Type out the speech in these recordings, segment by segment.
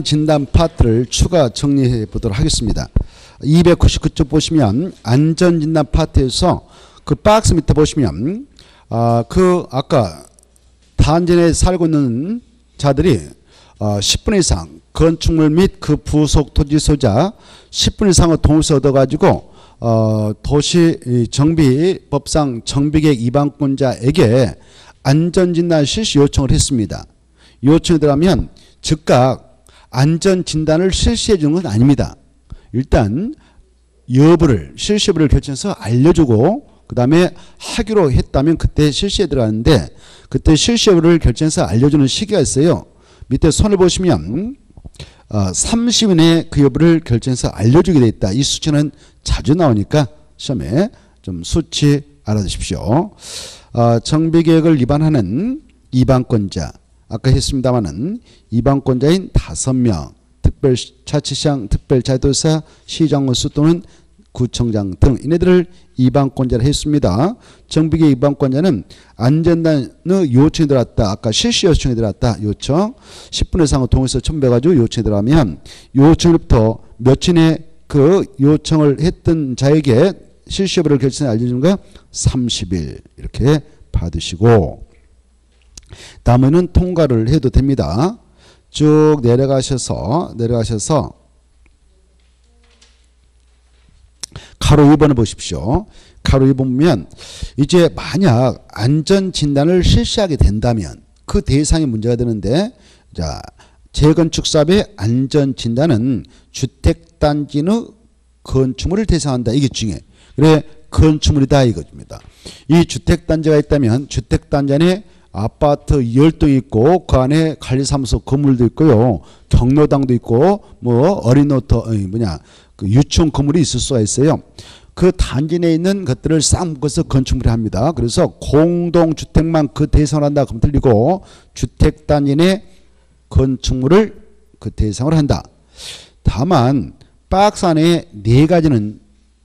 진단 파트를 추가 정리해 보도록 하겠습니다. 299쪽 보시면 안전진단 파트에서 그 박스 밑에 보시면 아까 단지 내에 살고 있는 자들이 10분 이상 건축물 및 그 부속 토지 소유자 10분 이상의 동의서 얻어가지고 도시 정비법상 정비계획 위반권자에게 안전진단 실시 요청을 했습니다. 요청이 들어가면 즉각 안전진단을 실시해 주는 건 아닙니다. 일단 실시 여부를 결정해서 알려주고 그 다음에 하기로 했다면 그때 실시에 들어가는데 그때 실시 여부를 결정해서 알려주는 시기가 있어요. 밑에 손을 보시면 30일 내에 그 여부를 결정해서 알려주게 돼 있다. 이 수치는 자주 나오니까 시험에 좀 수치 알아두십시오. 정비계획을 위반하는 위반권자 아까 했습니다마는 위반권자인 5명 특별자치시장 특별자도사 시장원수 또는 구청장 등 이네들을 위반권자를 했습니다. 정비계획 위반권자는 안전단의 요청이 들어왔다. 아까 실시 요청이 들어왔다. 요청 10분 이상의 동의서 첨부해가지고 요청이 들어가면 요청부터 며칠에 그 요청을 했던 자에게 실시 여부를 결정해 알려주는 거 30일 이렇게 받으시고 다음에는 통과를 해도 됩니다. 쭉 내려가셔서 가로 2번을 보십시오. 가로 2번 보면 이제 만약 안전진단을 실시하게 된다면 그 대상이 문제가 되는데 자 재건축 사업의 안전진단은 주택단지의 건축물을 대상한다. 이게 중요해. 그래 건축물이다 이겁니다. 이 주택단지가 있다면 주택단지 안에 아파트 10동이 있고 그 안에 관리사무소 건물도 있고요. 경로당도 있고 뭐 어린이터 그 유치원 건물이 있을 수가 있어요. 그 단지 내에 있는 것들을 싹 묶어서 건축물을 합니다. 그래서 공동주택만 그 대상을 한다 그럼 틀리고 주택단지 내 건축물을 그 대상으로 한다. 다만 박스 안에 4가지는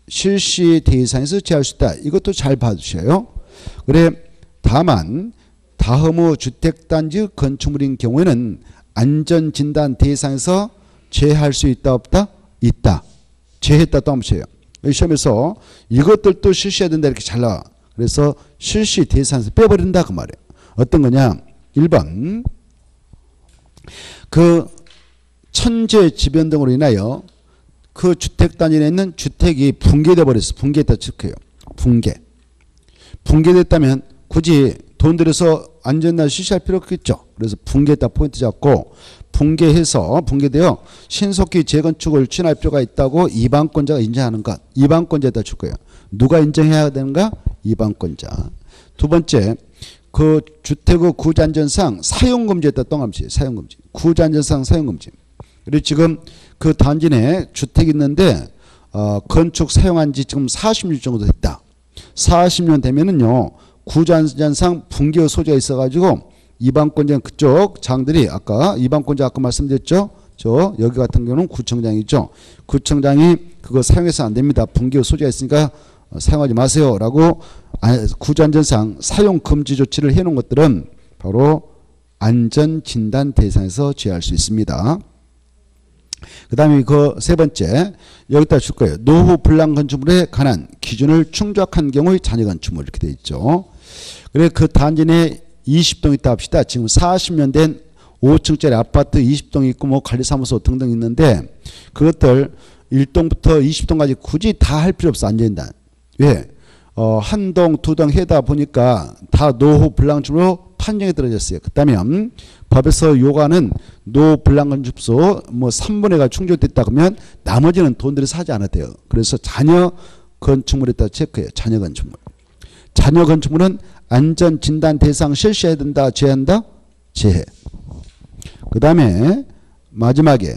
실시 대상에서 제할 수 있다. 이것도 잘 봐주셔요. 그래 다만 다음의 주택단지 건축물인 경우에는 안전진단 대상에서 제할 수 있다 없다? 있다. 제했다 또 한번 보세요. 시험에서 이것들도 실시해야 된다 이렇게 잘 나와. 그래서 실시 대상에서 빼버린다 그 말이에요. 어떤 거냐 1번 그 천재 지변 등으로 인하여 그 주택단지 내에 있는 주택이 붕괴돼 버렸어. 붕괴했다 체크해요. 붕괴됐다면 굳이 돈 들여서 안전날 실시할 필요 없겠죠. 그래서 붕괴했다 포인트 잡고 붕괴되어 신속히 재건축을 추진할 필요가 있다고 위반권자가 인정하는 것. 위반권자에다 줄 거예요. 누가 인정해야 되는가? 위반권자. 두 번째 그 주택의 구조안전상 사용금지에다 똥함시 사용금지. 구조안전상 사용금지. 그리고 지금 그 단지 내에 주택이 있는데 건축 사용한 지 지금 40년 정도 됐다. 40년 되면은요. 구조안전상 붕괴의 소지가 있어가지고 위반권자 그쪽 장들이 아까 위반권자 아까 말씀드렸죠. 여기 같은 경우는 구청장이죠. 구청장이 그거 사용해서 안 됩니다. 붕괴의 소지가 있으니까 사용하지 마세요. 라고 구조안전상 사용금지 조치를 해놓은 것들은 바로 안전진단 대상에서 제할 수 있습니다. 그 다음에 그 세 번째 여기다 줄 거예요. 노후 불량 건축물에 관한 기준을 충족한 경우의 잔여 건축물 이렇게 되어 있죠. 그래 그 단지 내에 20동 있다 합시다. 지금 40년 된 5층짜리 아파트 20동 있고 뭐 관리사무소 등등 있는데 그것들 1동부터 20동까지 굳이 다 할 필요 없어. 안전진단. 왜? 한 동, 두 동 해다 보니까 다 노후 불량건축물로 판정이 떨어졌어요. 그렇다면 법에서 요구하는 노후 불량건축소 뭐 3분의 1가 충족됐다 그러면 나머지는 돈 들여서 하지 않아도 돼요. 그래서 잔여 건축물에다 체크해요. 잔여 건축물. 잔여 건축물은 안전진단 대상 실시해야 된다. 제한다? 제해. 그 다음에 마지막에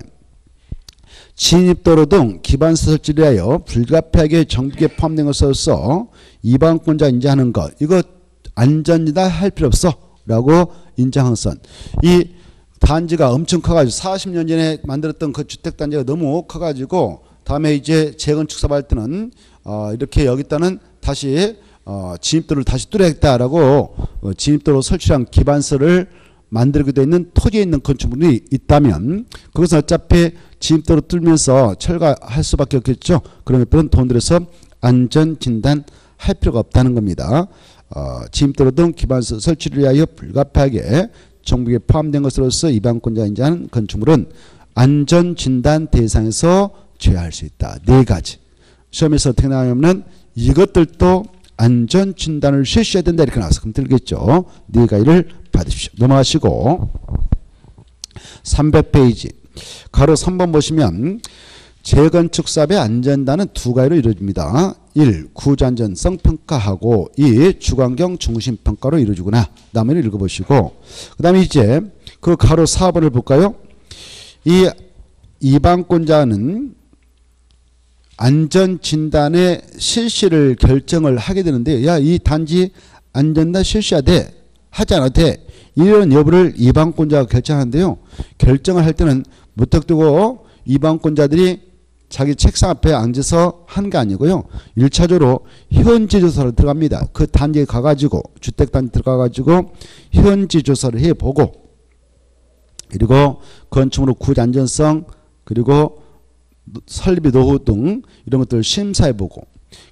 진입도로 등 기반시설 설치를 위하여 불가피하게 정비계획 포함된 것으로서 위반권자 인정하는 것. 이거 안전이다 할 필요 없어. 라고 인정한 선. 이 단지가 엄청 커가지고 40년 전에 만들었던 그 주택단지가 너무 커가지고 다음에 이제 재건축 사업할 때는 이렇게 여기다는 다시 진입도를 다시 뚫어야겠다라고 진입도로 설치한 기반설을 만들게 되어 있는 토지에 있는 건축물이 있다면 그것은 어차피 지임도로 뚫면서 철거할 수밖에 없겠죠. 그런 것들은 돈 들여서 안전진단 할 필요가 없다는 겁니다. 지임도로 등 기반시설 설치를 위하여 불가피하게 정부에 포함된 것으로서 이방권자가 인정하는 건축물은 안전진단 대상에서 제외할 수 있다. 네 가지. 시험에서 어떻게 나오냐면 이것들도 안전진단을 실시해야 된다 이렇게 나와서 그럼 들겠죠. 네 가지를 받으십시오. 넘어가시고 300페이지 가로 3번 보시면 재건축 사업의 안전단은 두 가지로 이루어집니다. 1. 구조안전성 평가하고 2. 주관경 중심 평가로 이루어지구나. 다음에 읽어보시고 그 다음에 이제 그 가로 4번을 볼까요? 이 이방권자는 안전진단의 실시를 결정을 하게 되는데 야, 이 단지 안전단 실시해야 돼. 하지 않아도 돼. 이런 여부를 이방권자가 결정하는데요. 결정을 할 때는 무턱대고 이방권자들이 자기 책상 앞에 앉아서 한 게 아니고요. 1차적으로 현지 조사를 들어갑니다. 그 단지에 가가지고 주택단지 들어가가지고 현지 조사를 해보고 그리고 건축물의 구조 안전성 그리고 설비 노후 등 이런 것들을 심사해보고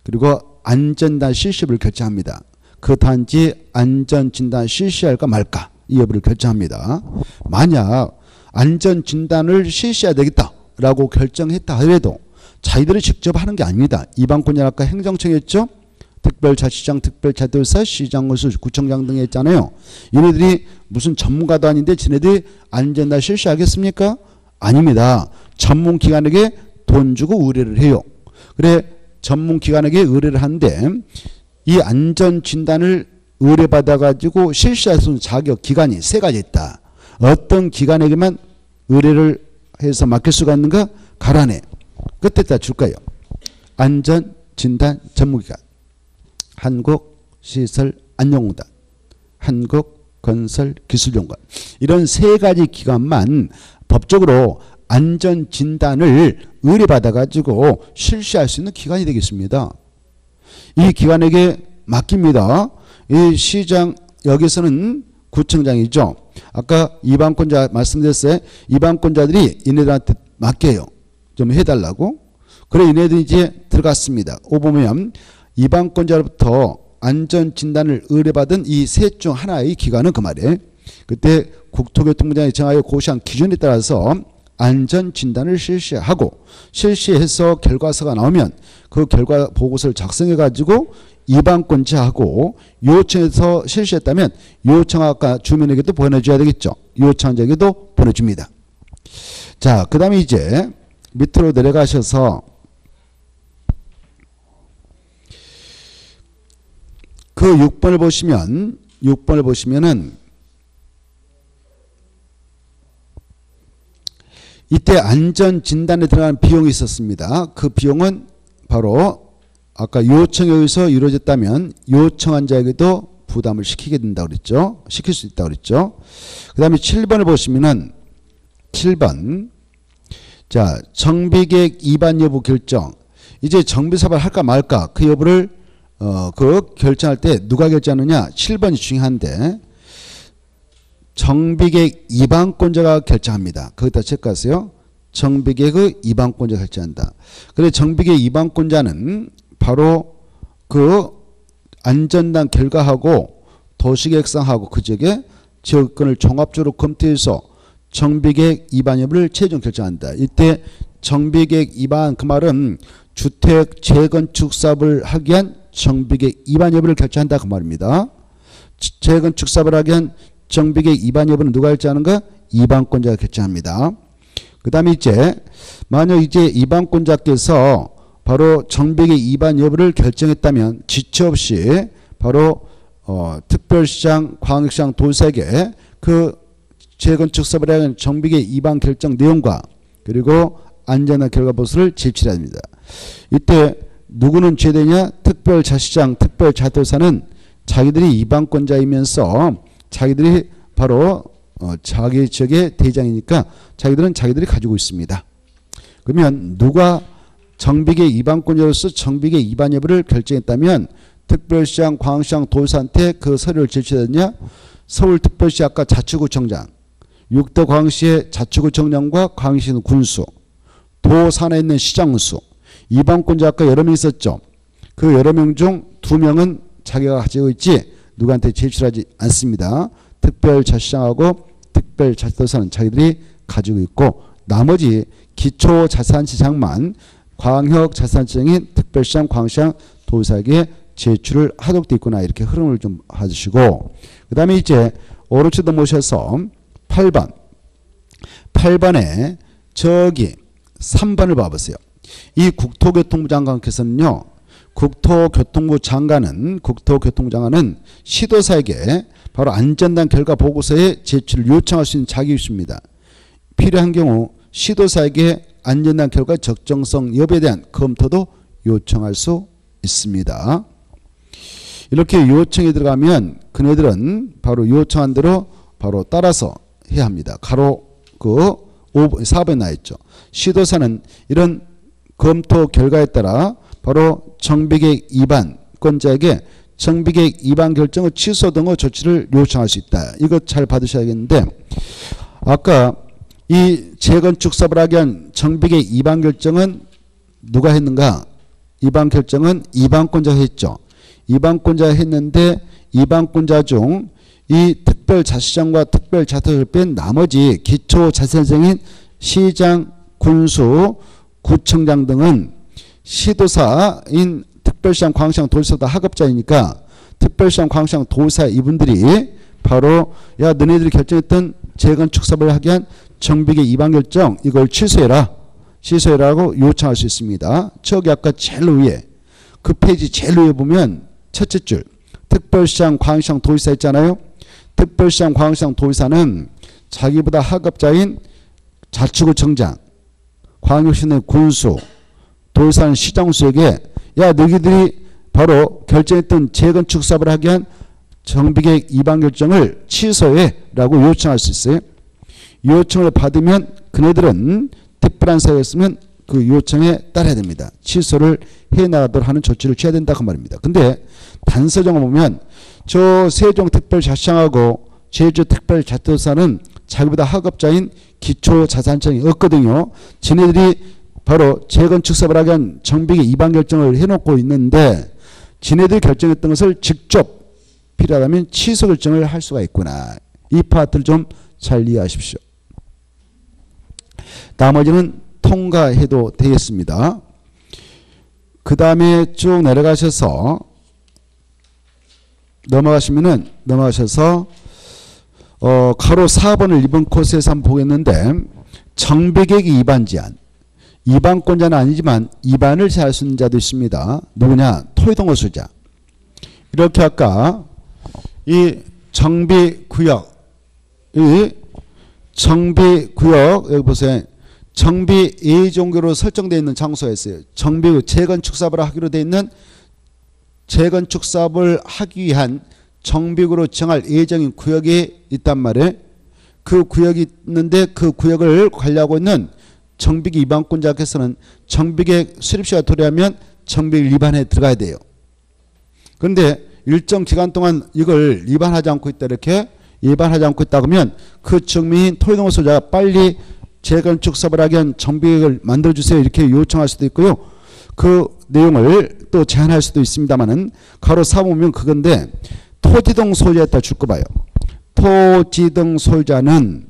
그리고 안전단 실시를 결정합니다. 그 단지 안전진단 실시할까 말까 이 여부를 결정합니다. 만약 안전진단을 실시해야 되겠다라고 결정했다 하더라도 자기들이 직접 하는 게 아닙니다. 이방권자 아까 행정청이었죠. 특별자치장, 특별자도사, 시장군수, 구청장 등 했잖아요. 얘네들이 무슨 전문가도 아닌데 지네들이 안전단 실시하겠습니까? 아닙니다. 전문기관에게 돈 주고 의뢰를 해요. 그래 전문기관에게 의뢰를 하는데 이 안전진단을 의뢰받아가지고 실시할 수 있는 자격 기관이 세 가지 있다. 어떤 기관에게만 의뢰를 해서 맡길 수가 있는가? 가라네. 끝에다 줄까요? 안전진단 전문기관 한국시설안전공단 한국건설기술연구원 이런 세 가지 기관만 법적으로 안전진단을 의뢰받아가지고 실시할 수 있는 기관이 되겠습니다. 이 기관에게 맡깁니다. 이 시장 여기서는 구청장이죠. 아까 이방권자 말씀드렸어요. 이방권자들이 이네들한테 맡겨요. 좀 해달라고. 그래 이네들이 이제 들어갔습니다. 오 보면 이방권자로부터 안전진단을 의뢰받은 이 셋 중 하나의 기관은 그 말이에요. 그때 국토교통부장이 정하여 고시한 기준에 따라서 안전진단을 실시하고 실시해서 결과서가 나오면 그 결과 보고서를 작성해 가지고 이방권자하고 요청해서 실시했다면 요청아까 주민에게도 보내줘야 되겠죠. 요청한 자에게도 보내줍니다. 자, 그 다음에 이제 밑으로 내려가셔서 그 6번을 보시면은 이때 안전진단에 들어가는 비용이 있었습니다. 그 비용은 바로 아까 요청에 의해서 이루어졌다면 요청한 자에게도 부담을 시키게 된다고 그랬죠. 시킬 수 있다고 그랬죠. 그 다음에 7번을 보시면은 7번 자 정비계획 위반 여부 결정 이제 정비사업을 할까 말까 그 여부를 그 결정할 때 누가 결정하느냐 7번이 중요한데 정비계획 위반권자가 결정합니다. 거기다 체크하세요. 정비계획의 위반권자가 결정한다. 그래 정비계획 위반권자는 바로 그 안전단 결과하고 도시계획상하고 그 지역의 지역권을 종합적으로 검토해서 정비계획 위반 여부를 최종 결정한다. 이때 정비계획 위반 그 말은 주택 재건축 사업을 하기 위한 정비계획 위반 여부를 결정한다 그 말입니다. 재건축 사업을 하기 위한 정비계획 위반 여부는 누가 결정하는가? 위반권자가 결정합니다. 그 다음에 이제 만약 이제 위반권자께서 바로 정비계획 위반 여부를 결정했다면 지체 없이 바로 특별시장, 광역시장, 도시에게 그 재건축 사업을 하는 정비계획 위반 결정 내용과 그리고 안전한 결과 보고서를 제출해야 합니다. 이때 누구는 죄되냐? 특별자치장, 특별자도사는 자기들이 위반권자이면서 자기들이 바로 자기 지역의 대장이니까 자기들은 자기들이 가지고 있습니다. 그러면 누가 정비계획 위반권자로서 정비계획 위반 여부를 결정했다면 특별시장, 광역시장, 도지사한테 그 서류를 제출했냐? 서울특별시 아까 자치구청장, 6도 광시의 자치구청장과 광시는 군수, 도 산에 있는 시장수, 이방권자 아까 여러 명 있었죠. 그 여러 명 중 2명은 자기가 가지고 있지 누구한테 제출하지 않습니다. 특별자치장하고 특별자치도사는 자기들이 가지고 있고 나머지 기초자산시장만 광역자산시장인 특별시장, 광시장, 도사에게 제출을 하도록 되어 있구나. 이렇게 흐름을 좀 봐주시고 그 다음에 이제 오로치도 모셔서 8번에 저기 3번을 봐보세요. 이 국토교통부 장관께서는요. 국토교통부 장관은 시도사에게 바로 안전단 결과 보고서에 제출을 요청할 수 있는 자격이 있습니다. 필요한 경우 시도사에게 안전단 결과 적정성 여부에 대한 검토도 요청할 수 있습니다. 이렇게 요청이 들어가면 그네들은 바로 요청한 대로 바로 따라서 해야 합니다. 가로 4번에 나와 있죠. 시도사는 이런 검토 결과에 따라 바로 정비계획 위반권자에게 정비계획 위반 결정의 취소 등의 조치를 요청할 수 있다. 이거 잘 받으셔야겠는데 아까 이 재건축 사업을 하게 한 정비계획 위반 결정은 누가 했는가? 위반 결정은 위반권자가 했죠. 위반권자가 했는데 위반권자 중 이 특별자치장과 특별자치도를 뺀 나머지 기초자치장인 시장, 군수, 구청장 등은 시도사인 특별시장, 광시장, 도지사도 하급자이니까 특별시장, 광시장, 도지사 이분들이 바로 야 너네들이 결정했던 재건축 사업을 하게 한 정비계획 위반 결정 이걸 취소해라고 요청할 수 있습니다. 저기 아까 제일 위에 그 페이지 제일 위에 보면 첫째 줄 특별시장, 광시장, 도지사 있잖아요. 특별시장, 광시장, 도지사는 자기보다 하급자인 자치구청장, 광역시는 군수, 도지사는 시장수에게 야 너희들이 바로 결정했던 재건축 사업을 하게 한 정비계획 위반 결정을 취소해라고 요청할 수 있어요. 요청을 받으면 그네들은 특별한 사유였으면 그 요청에 따라야 됩니다. 취소를 해나가도록 하는 조치를 취해야 된다고 말입니다. 근데 단서정을 보면 저 세종특별자치장하고 제주특별자치도사는 자기보다 하급자인 기초자산청이 없거든요. 지네들이 바로 재건축 사업을 하게 한 정비계획 위반 결정을 해놓고 있는데 지네들이 결정했던 것을 직접 필요하다면 취소 결정을 할 수가 있구나. 이 파트를 좀 잘 이해하십시오. 나머지는 통과해도 되겠습니다. 그 다음에 쭉 내려가셔서 넘어가셔서 가로 4번을 이번 코스에서 한번 보겠는데 정비계획 위반 제한 위반권자는 아니지만 위반을 제할 수 있는 자도 있습니다. 누구냐? 토지동호 소유자. 이렇게 아까 이 정비구역 여기 보세요. 정비 예정구로 설정되어 있는 장소가 있어요. 재건축 사업을 하기로 되어 있는 재건축 사업을 하기 위한 정비구로 정할 예정인 구역이 있단 말이에요. 그 구역이 있는데 그 구역을 관리하고 있는 정비계획 위반권자께서는 정비계획 수립시가 도래하면 정비계획 위반에 들어가야 돼요. 그런데 일정 기간 동안 이걸 위반하지 않고 있다 이렇게 위반하지 않고 있다 그러면 그 증명인 토지동호 소유자가 빨리 재건축 사업을 하게 한 정비계획을 만들어주세요 이렇게 요청할 수도 있고요. 그 내용을 또 제한할 수도 있습니다만은 가로 4 보면 그건데 토지등 소유자에다 줄 거 봐요. 토지등 소유자는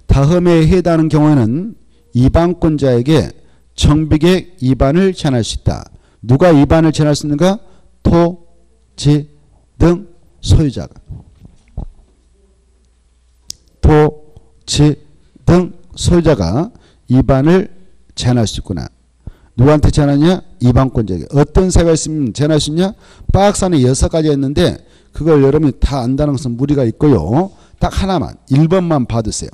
다음에 해당하는 경우에는 위반권자에게 정비계획 위반을 제한할 수 있다. 누가 위반을 제한할 수 있는가? 토지등 소유자가. 토지등 소유자가 위반을 제한할 수 있구나. 누구한테 제한하냐? 위반권자에게. 어떤 사유가 있으면 제한할 수 있냐? 박스 안에 6가지가 있는데 그걸 여러분이 다 안다는 것은 무리가 있고요. 딱 하나만 1번만 받으세요.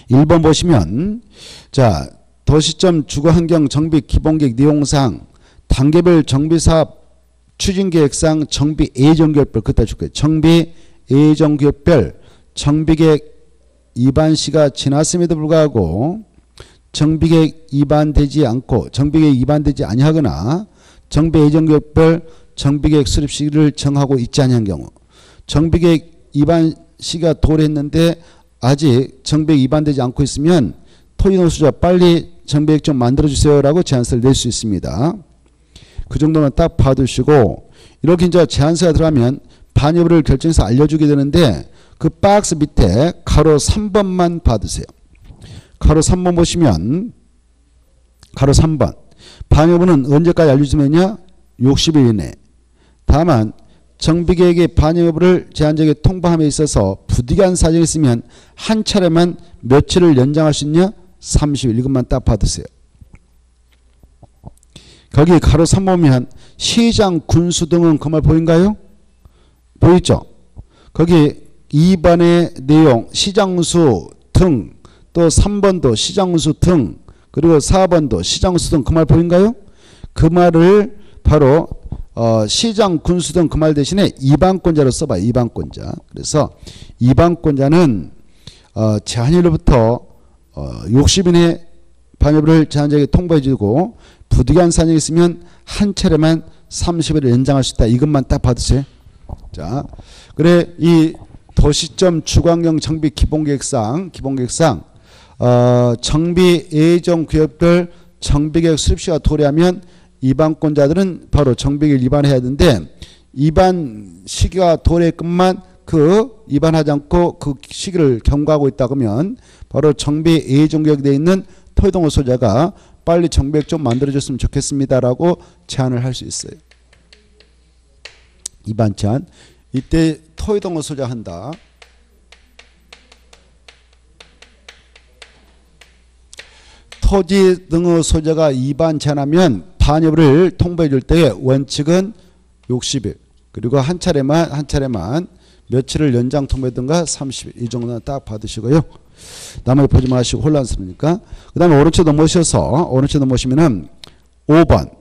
1번 보시면 자 도시점 주거환경 정비 기본계획 내용상 단계별 정비사업 추진계획상 정비 예정계획별 그때 줄 거예요. 정비 예정계획별 정비계획 위반시가 지났음에도 불구하고 정비계획 위반되지 않고 정비계획 위반되지 아니하거나 정비 예정계획별 정비계획 수립 시기를 정하고 있지 않은 경우, 정비계획 위반 시기가 도래했는데 아직 정비계획 위반되지 않고 있으면 토지동호 소유자 빨리 정비계획 좀 만들어주세요라고 제안서를 낼 수 있습니다. 그 정도만 딱 봐두시고, 이렇게 이제 제안서가 들어가면 반여부를 결정해서 알려주게 되는데 그 박스 밑에 가로 3번만 봐두세요. 가로 3번 보시면 가로 3번 반여부는 언제까지 알려주면요 60일 이내. 다만 정비계획의 반여부를 제한적에 통보함에 있어서 부득이한 사정이 있으면 한 차례만 며칠을 연장할 수 있냐 30일. 이것만 딱 받으세요. 거기 가로 3 보면 시장 군수 등은 그 말 보인가요? 보이죠? 거기 2번의 내용 시장수 등, 또 3번도 시장수 등, 그리고 4번도 시장수 등 그 말 보인가요? 그 말을 바로 시장 군수 등 그 말 대신에 이반권자로 써봐. 이반권자. 그래서 이반권자는 제한일로부터 60일 내 반여부를 제한적에 통보해주고 부득이한 사정이 있으면 한 차례만 30일을 연장할 수 있다. 이것만 딱 받으세요. 자, 그래 이 도시점 주거환경 정비 기본계획상 정비 예정 구역별 정비계획 수립시가 도래하면 위반권자들은 바로 정비계획 위반해야 되는데 위반 시기가 도래했건만 그 위반하지 않고 그 시기를 경과하고 있다 그러면 바로 정비 예정 구역에 되어 있는 토지동호 소유자가 빨리 정비계획 좀 만들어줬으면 좋겠습니다라고 제안을 할 수 있어요. 위반 제한. 이때 토지동호 소유자 한다. 토지동호 소유자가 위반 제한하면 반여부를 통보해 줄 때의 원칙은 60일. 그리고 한 차례만 며칠을 연장 통보했던가 30일. 이 정도는 딱 받으시고요. 나머지 보지 마시고 혼란스러우니까. 그 다음에 오른쪽 넘어오시면은 5번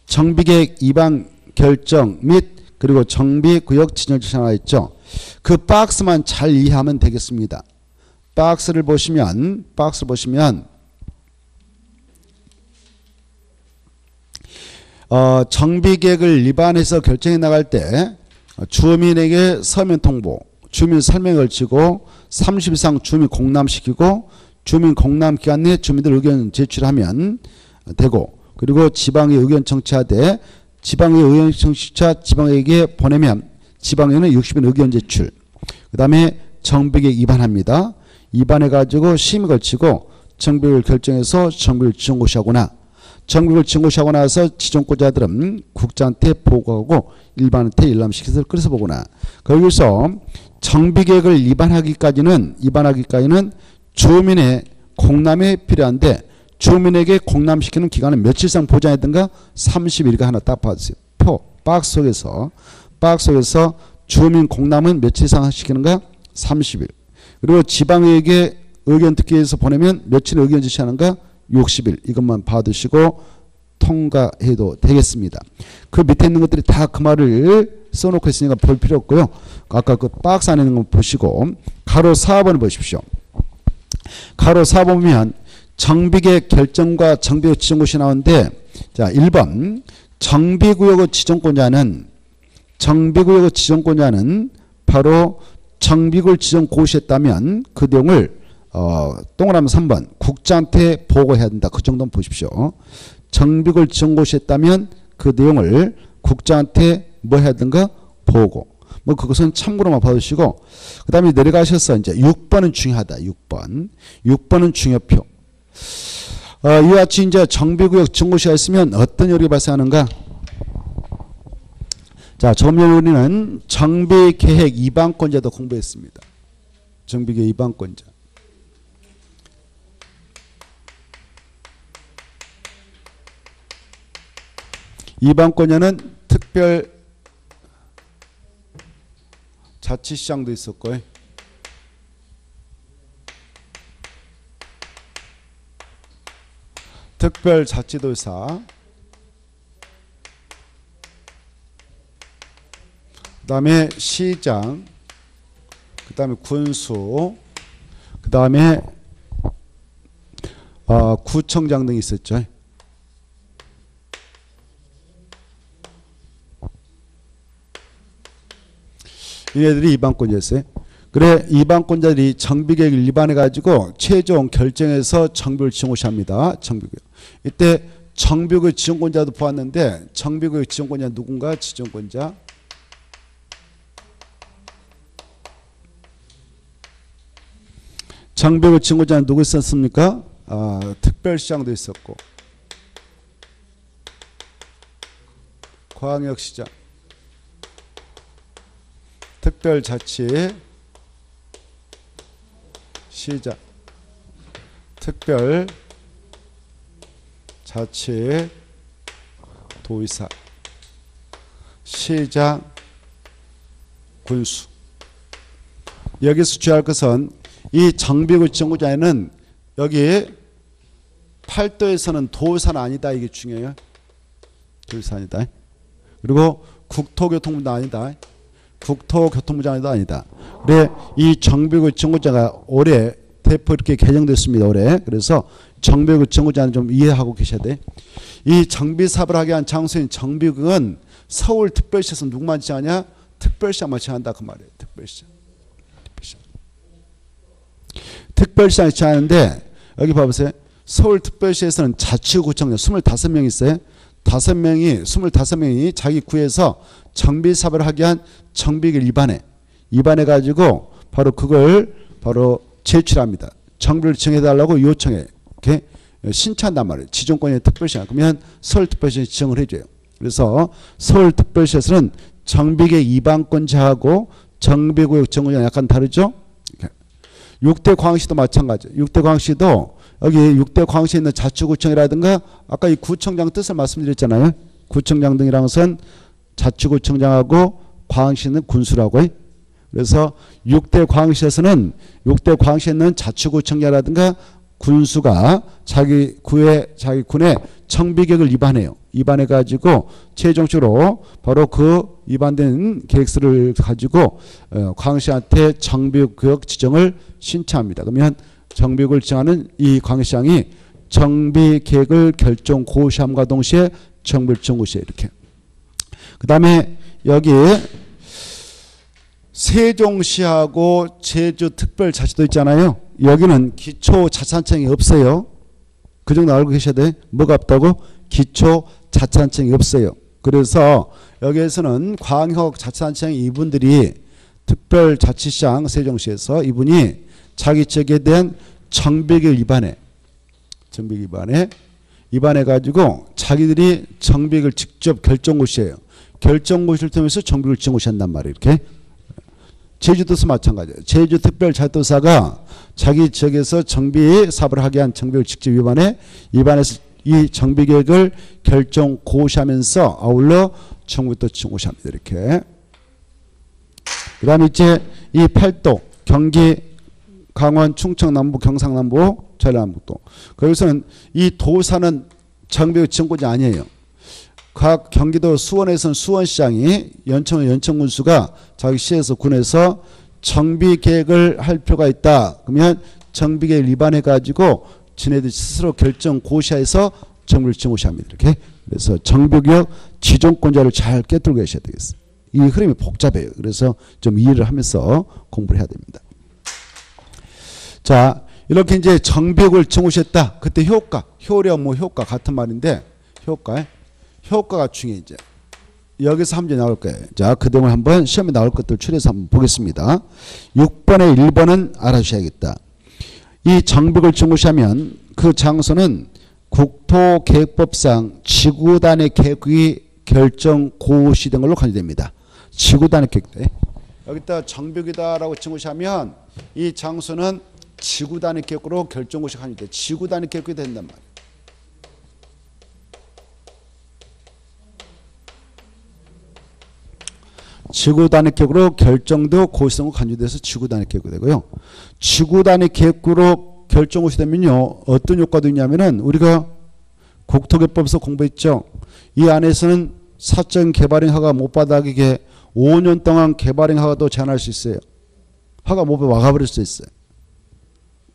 정비계획 위반 결정 및 그리고 정비구역 진열 조치 하나 있죠. 그 박스만 잘 이해하면 되겠습니다. 박스를 보시면 정비계획을 위반해서 결정해 나갈 때 주민에게 서면 통보, 주민 설명을 걸치고 30일 이상 주민 공람시키고 주민 공람 기간 내 주민들 의견 제출하면 되고, 그리고 지방의 의견 청취하되 지방의 의견 청취자 지방에게 보내면 지방에는 60일 의견 제출. 그 다음에 정비계획 위반합니다. 위반해 가지고 심의 걸치고 정비계획을 결정해서 정비를 지정고시하거나 정비를 지정고시하고 나서 지정권자들은 국장한테 보고하고 일반한테 일람시켜서 끌어서 보거나, 거기서 정비계획을 위반하기까지는 주민의 공람이 필요한데 주민에게 공람시키는 기간은 며칠 이상 보장했던가 30일가 하나 딱 봐주세요. 박스 속에서 주민 공람은 며칠 이상 시키는가 30일. 그리고 지방에게 의견 듣기 위해서 보내면 며칠 의견 제시하는가 60일. 이것만 봐두시고 통과해도 되겠습니다. 그 밑에 있는 것들이 다 그 말을 써놓고 있으니까 볼 필요 없고요. 아까 그 박스 안에 있는 거 보시고 가로 4번을 보십시오. 가로 4번 보면 정비계획 결정과 정비구역 지정고시 나오는데, 자 1번 정비구역의 지정권자는 바로 정비구역을 지정고시했다면 그 내용을 동그라미 3번 국장한테 보고해야 된다. 그 정도는 보십시오. 정비구역을 지정고시했다면 그 내용을 국장한테 뭐 해야 되는가 보고. 뭐 그것은 참고로만 봐주시고, 그 다음에 내려가셔서 이제 6번은 중요하다. 6번은 중요표. 이와 같이 이제 정비구역 지정고시가 있으면 어떤 요리가 발생하는가? 자, 저번 우리는 정비계획 위반권자도 공부했습니다. 정비계획 위반권자. 위반권자는 특별 자치시장도 있었고, 특별자치도사, 그 다음에 시장, 그 다음에 군수, 그 다음에 구청장 등이 있었죠. 얘네들이 이반권자였어요. 그래 이반권자들이 정비계획을 위반해가지고 최종 결정해서 정비를 지정고시합니다. 정비계획. 이때 정비계획 지정권자도 보았는데 정비계획 지정권자 누군가 지정권자 정비계획 지정권자는 누구 있었습니까? 특별시장도 있었고 광역시장 특별자치 시장 특별자치 도의사 시장 군수. 여기서 주의할 것은 이 정비구 지정구자에는 여기 8도에서는 도의사는 아니다. 이게 중요해요. 도의사 아니다. 그리고 국토교통부도 아니다. 국토교통부장도 아니다. 그래 이 정비구 지정구자가 올해 대표 이렇게 개정됐습니다. 올해. 그래서 정비구 지정구자는 좀 이해하고 계셔야 돼. 이 정비사업을 하게 한 장소인 정비구는 서울특별시에서 누구만 지정하냐? 특별시장만 지정한다 그 말이에요. 특별시장. 특별시장이 지정하는데 여기 봐보세요. 서울특별시에서는 자치구청장 25명 있어요. 25명이 자기 구에서 정비사업을 하게 한 정비계획 위반해가지고 바로 그걸 바로 제출합니다. 정비를 지정해달라고 요청해. 이렇게 신청한단 말이에요. 지정권의 특별시장. 그러면 서울특별시에 지정을 해줘요. 그래서 서울특별시에서는 정비계획 위반권자하고 정비구역 정권자가 약간 다르죠. 6대 광역시도 마찬가지예요. 6대 광역시도 여기 6대 광역시에 있는 자치구청이라든가 아까 이 구청장 뜻을 말씀드렸잖아요. 구청장 등이라는 것은 자치구청장하고 광역시는 군수라고 해요. 그래서 6대 광역시에서는 6대 광역시에 있는 자치구청장이라든가 군수가 자기 군의 정비계획을 위반해가지고 최종적으로 바로 그 위반된 계획서를 가지고 광역시한테 정비구역 지정을 신청합니다. 그러면 정비구역을 지정하는 이 광역시장이 정비계획을 결정 고시함과 동시에 정비를 지정고시해 이렇게. 그 다음에 여기 세종시하고 제주특별자치도 있잖아요. 여기는 기초자치단체장이 없어요. 그 정도 알고 계셔야 돼. 뭐가 없다고? 기초자치단체장이 없어요. 그래서 여기에서는 광역자치단체장 이분들이 특별자치시장 세종시에서 이분이 자기 지역에 대한 정비계획 위반해가지고 자기들이 정비계획을 직접 결정고시해요. 결정고시를 통해서 정비계획을 지정고시한단 말이에요. 이렇게. 제주도서 마찬가지예요. 제주특별자치도사가 자기 지역에서 정비 사업을 하게 한 정비계획을 직접 위반해서 이 정비계획을 결정 고시하면서 아울러 정부도 지정고시합니다. 이렇게. 그 다음에 이제 이 8도 경기 강원 충청남부 경상남부 전라남북도 거기서는 이 도사는 정비계획 지정권자 아니에요. 각 경기도 수원에서는 수원시장이 연천은 연천군수가 자기 시에서 군에서 정비계획을 할 필요가 있다. 그러면 정비계획 위반해가지고 지네들 스스로 결정 고시해서 정비를 지정고시합니다. 이렇게. 그래서 정비구역 지정권자를 잘 꿰뚫고 계셔야 되겠어요. 이 흐름이 복잡해요. 그래서 좀 이해를 하면서 공부를 해야 됩니다. 자, 이렇게 이제 정비구역을 지정고시했다. 그때 효력 뭐 효과 같은 말인데 효과가 중요해. 이제 여기서 한 문제 나올 거예요. 자, 그동안 한번 시험에 나올 것들 추려서 한번 보겠습니다. 6번에 1번은 알아주셔야겠다. 이 정비구역을 지정고시하면 그 장소는 국토계획법상 지구단위 계획이 결정 고시된 걸로 간주됩니다. 지구단위 계획. 여기다 정비구역이다라고 지정고시하면 이 장소는 지구단위 계획으로 결정 고시가 간주돼. 지구단위 계획이 된단 말이에요. 지구단위 계획으로 결정도 고시되고 간주돼서 지구단위 계획이 되고요. 지구단위 계획으로 결정 고시되면요 어떤 효과도 있냐면은 우리가 국토개법에서 공부했죠. 이 안에서는 사적 개발행 허가 못 받아게 5년 동안 개발행 허가도 제한할 수 있어요. 허가 못 받아 막아버릴 수 있어요.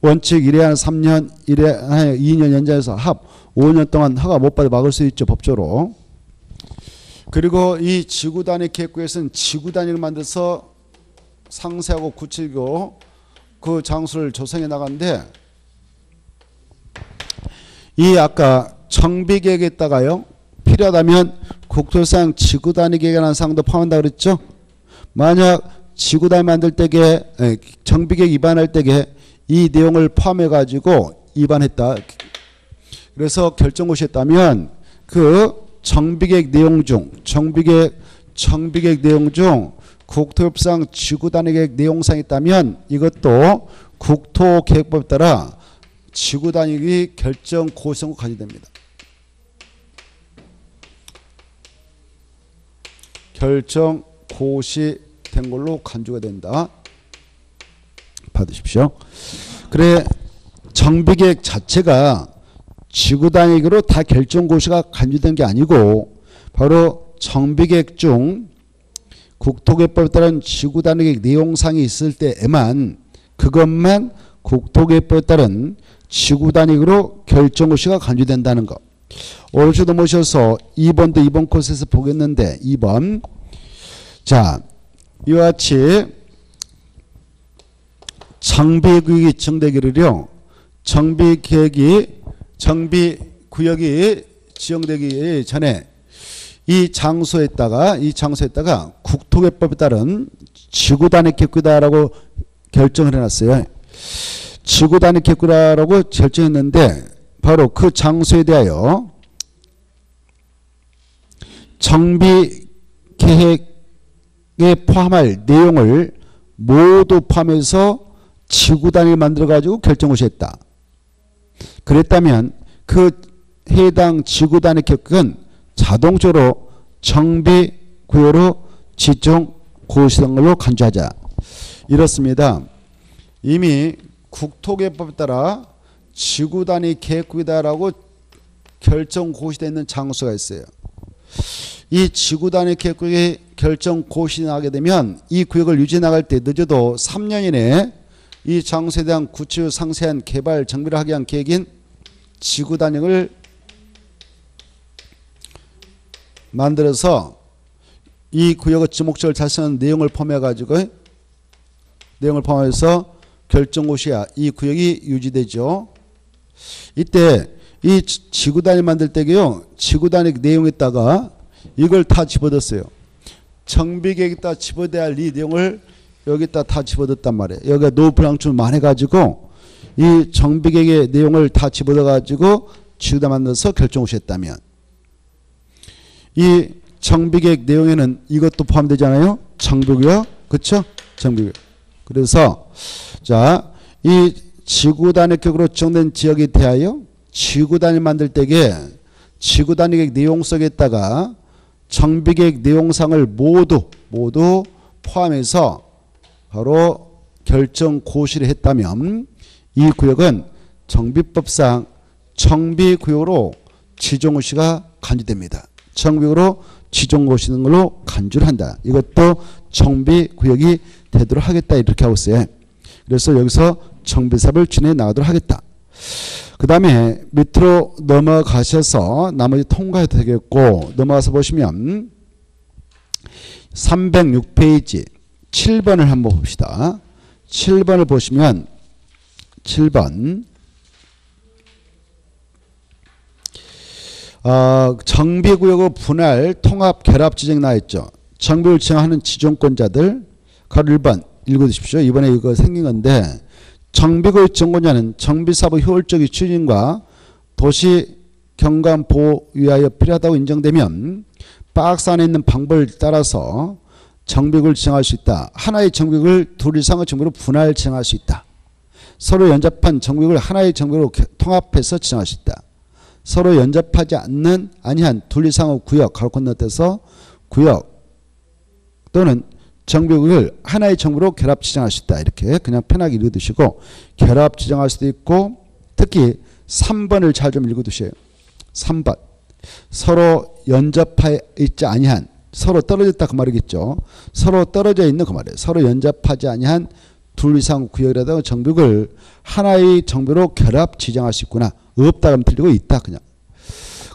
원칙 1회 한 3년, 1회 한 2년 연장해서 합 5년 동안 허가 못 받아 막을 수 있죠. 법적으로. 그리고 이 지구단위 계획구에서는 지구단위를 만들어서 상세하고 구체적이고 그 장소를 조성해 나가는데 이 아까 정비계획에다가요 필요하다면 국토상 지구단위 계획이라는 사항도 포함한다 그랬죠. 만약 지구단위 만들 때에 정비계획 위반할 때에 이 내용을 포함해 가지고 위반했다. 그래서 결정고시했다면 그 정비계획 내용 중 정비계획 내용 중 국토협상 지구단위 계획 내용상이 있다면 이것도 국토계획법에 따라 지구단위 결정 고시성으로 간주됩니다. 결정 고시된 걸로 간주가 된다. 받으십시오. 그래 정비계획 자체가 지구단위로 다 결정 고시가 간주된 게 아니고 바로 정비계획 중 국토계획법에 따른 지구단위 내용상이 있을 때에만 그것만 국토계획법에 따른 지구단위로 결정고시가 간주된다는 것. 오른쪽도 모셔서 2번도 2번 코스에서 보겠는데 2번. 자, 이와 같이 정비구역이 지정되기를요. 정비구역이 지정되기 전에 이 장소에다가 국토계획법에 따른 지구단위 계획구다라고 결정을 해놨어요. 지구단위 계획구라고 결정했는데 바로 그 장소에 대하여 정비계획에 포함할 내용을 모두 포함해서 지구단위를 만들어가지고 결정고시했다. 그랬다면 그 해당 지구단위 계획은 자동적으로 정비구역으로 지정 고시된 걸로 간주하자. 이렇습니다. 이미 국토계획법에 따라 지구단위 계획구이다라고 결정 고시되어 있는 장소가 있어요. 이 지구단위 계획구역이 결정 고시나게 되면 이 구역을 유지해 나갈 때 늦어도 3년 이내에 이 장소에 대한 구체적 상세한 개발 정비를 하기 위한 계획인 지구단위를 만들어서 이 구역의 지목적을 달성하는 내용을 포함해서 결정고시야 이 구역이 유지되죠. 이때 이 지구단위 만들 때게요. 지구단위 내용에다가 이걸 다 집어넣었어요. 정비계획에다 집어넣어야 할 이 내용을 여기다 다 집어넣었단 말이에요. 여기가 노브랑충 많아가지고 이 정비계획의 내용을 다 집어넣어가지고 지구단위 만들어서 결정고시했다면 이 정비계획 내용에는 이것도 포함되잖아요. 정비구역, 그렇죠? 정비구역. 그래서 자, 이 지구단위 계획으로 지정된 지역에 대하여 지구단위 만들 때에 지구단위 계획 내용 속에다가 정비계획 내용상을 모두 포함해서 바로 결정 고시를 했다면 이 구역은 정비법상 정비구역으로 지정고시가 간주됩니다. 정비구역으로 지정고시는 걸로 간주를 한다. 이것도 정비구역이 되도록 하겠다 이렇게 하고 있어요. 그래서 여기서 정비사업을 진행해 나가도록 하겠다. 그 다음에 밑으로 넘어가셔서 나머지 통과해도 되겠고 넘어가서 보시면 306페이지 7번을 한번 봅시다. 7번을 보시면 7번 정비구역의 분할 통합 결합 지정이 나와있죠. 정비를 지정하는 지정권자들 가로 1번 읽어주십시오. 이번에 이거 생긴 건데 정비구역 지정권자는 정비사업의 효율적인 추진과 도시 경관 보호 위하여 필요하다고 인정되면 박스 안에 있는 방법을 따라서 정비구역을 지정할 수 있다. 하나의 정비구역을 둘 이상의 정비구역으로 분할 지정할 수 있다. 서로 연접한 정비구역을 하나의 정비구역으로 통합해서 지정할 수 있다. 서로 연접하지 아니한 둘 이상의 구역 가로 건너뛰어서 구역 또는 정비구역을 하나의 정비로 결합 지정할 수 있다. 이렇게 그냥 편하게 읽어두시고 결합 지정할 수도 있고 특히 3번을 잘 좀 읽어두세요. 3번 서로 연접해 있지 아니한 서로 떨어졌다 그 말이겠죠. 서로 떨어져 있는 그 말이에요. 서로 연접하지 아니한 둘 이상 구역이라도 정비구역을 하나의 정비로 결합 지정할 수 있구나. 없다 그러면 틀리고 있다 그냥.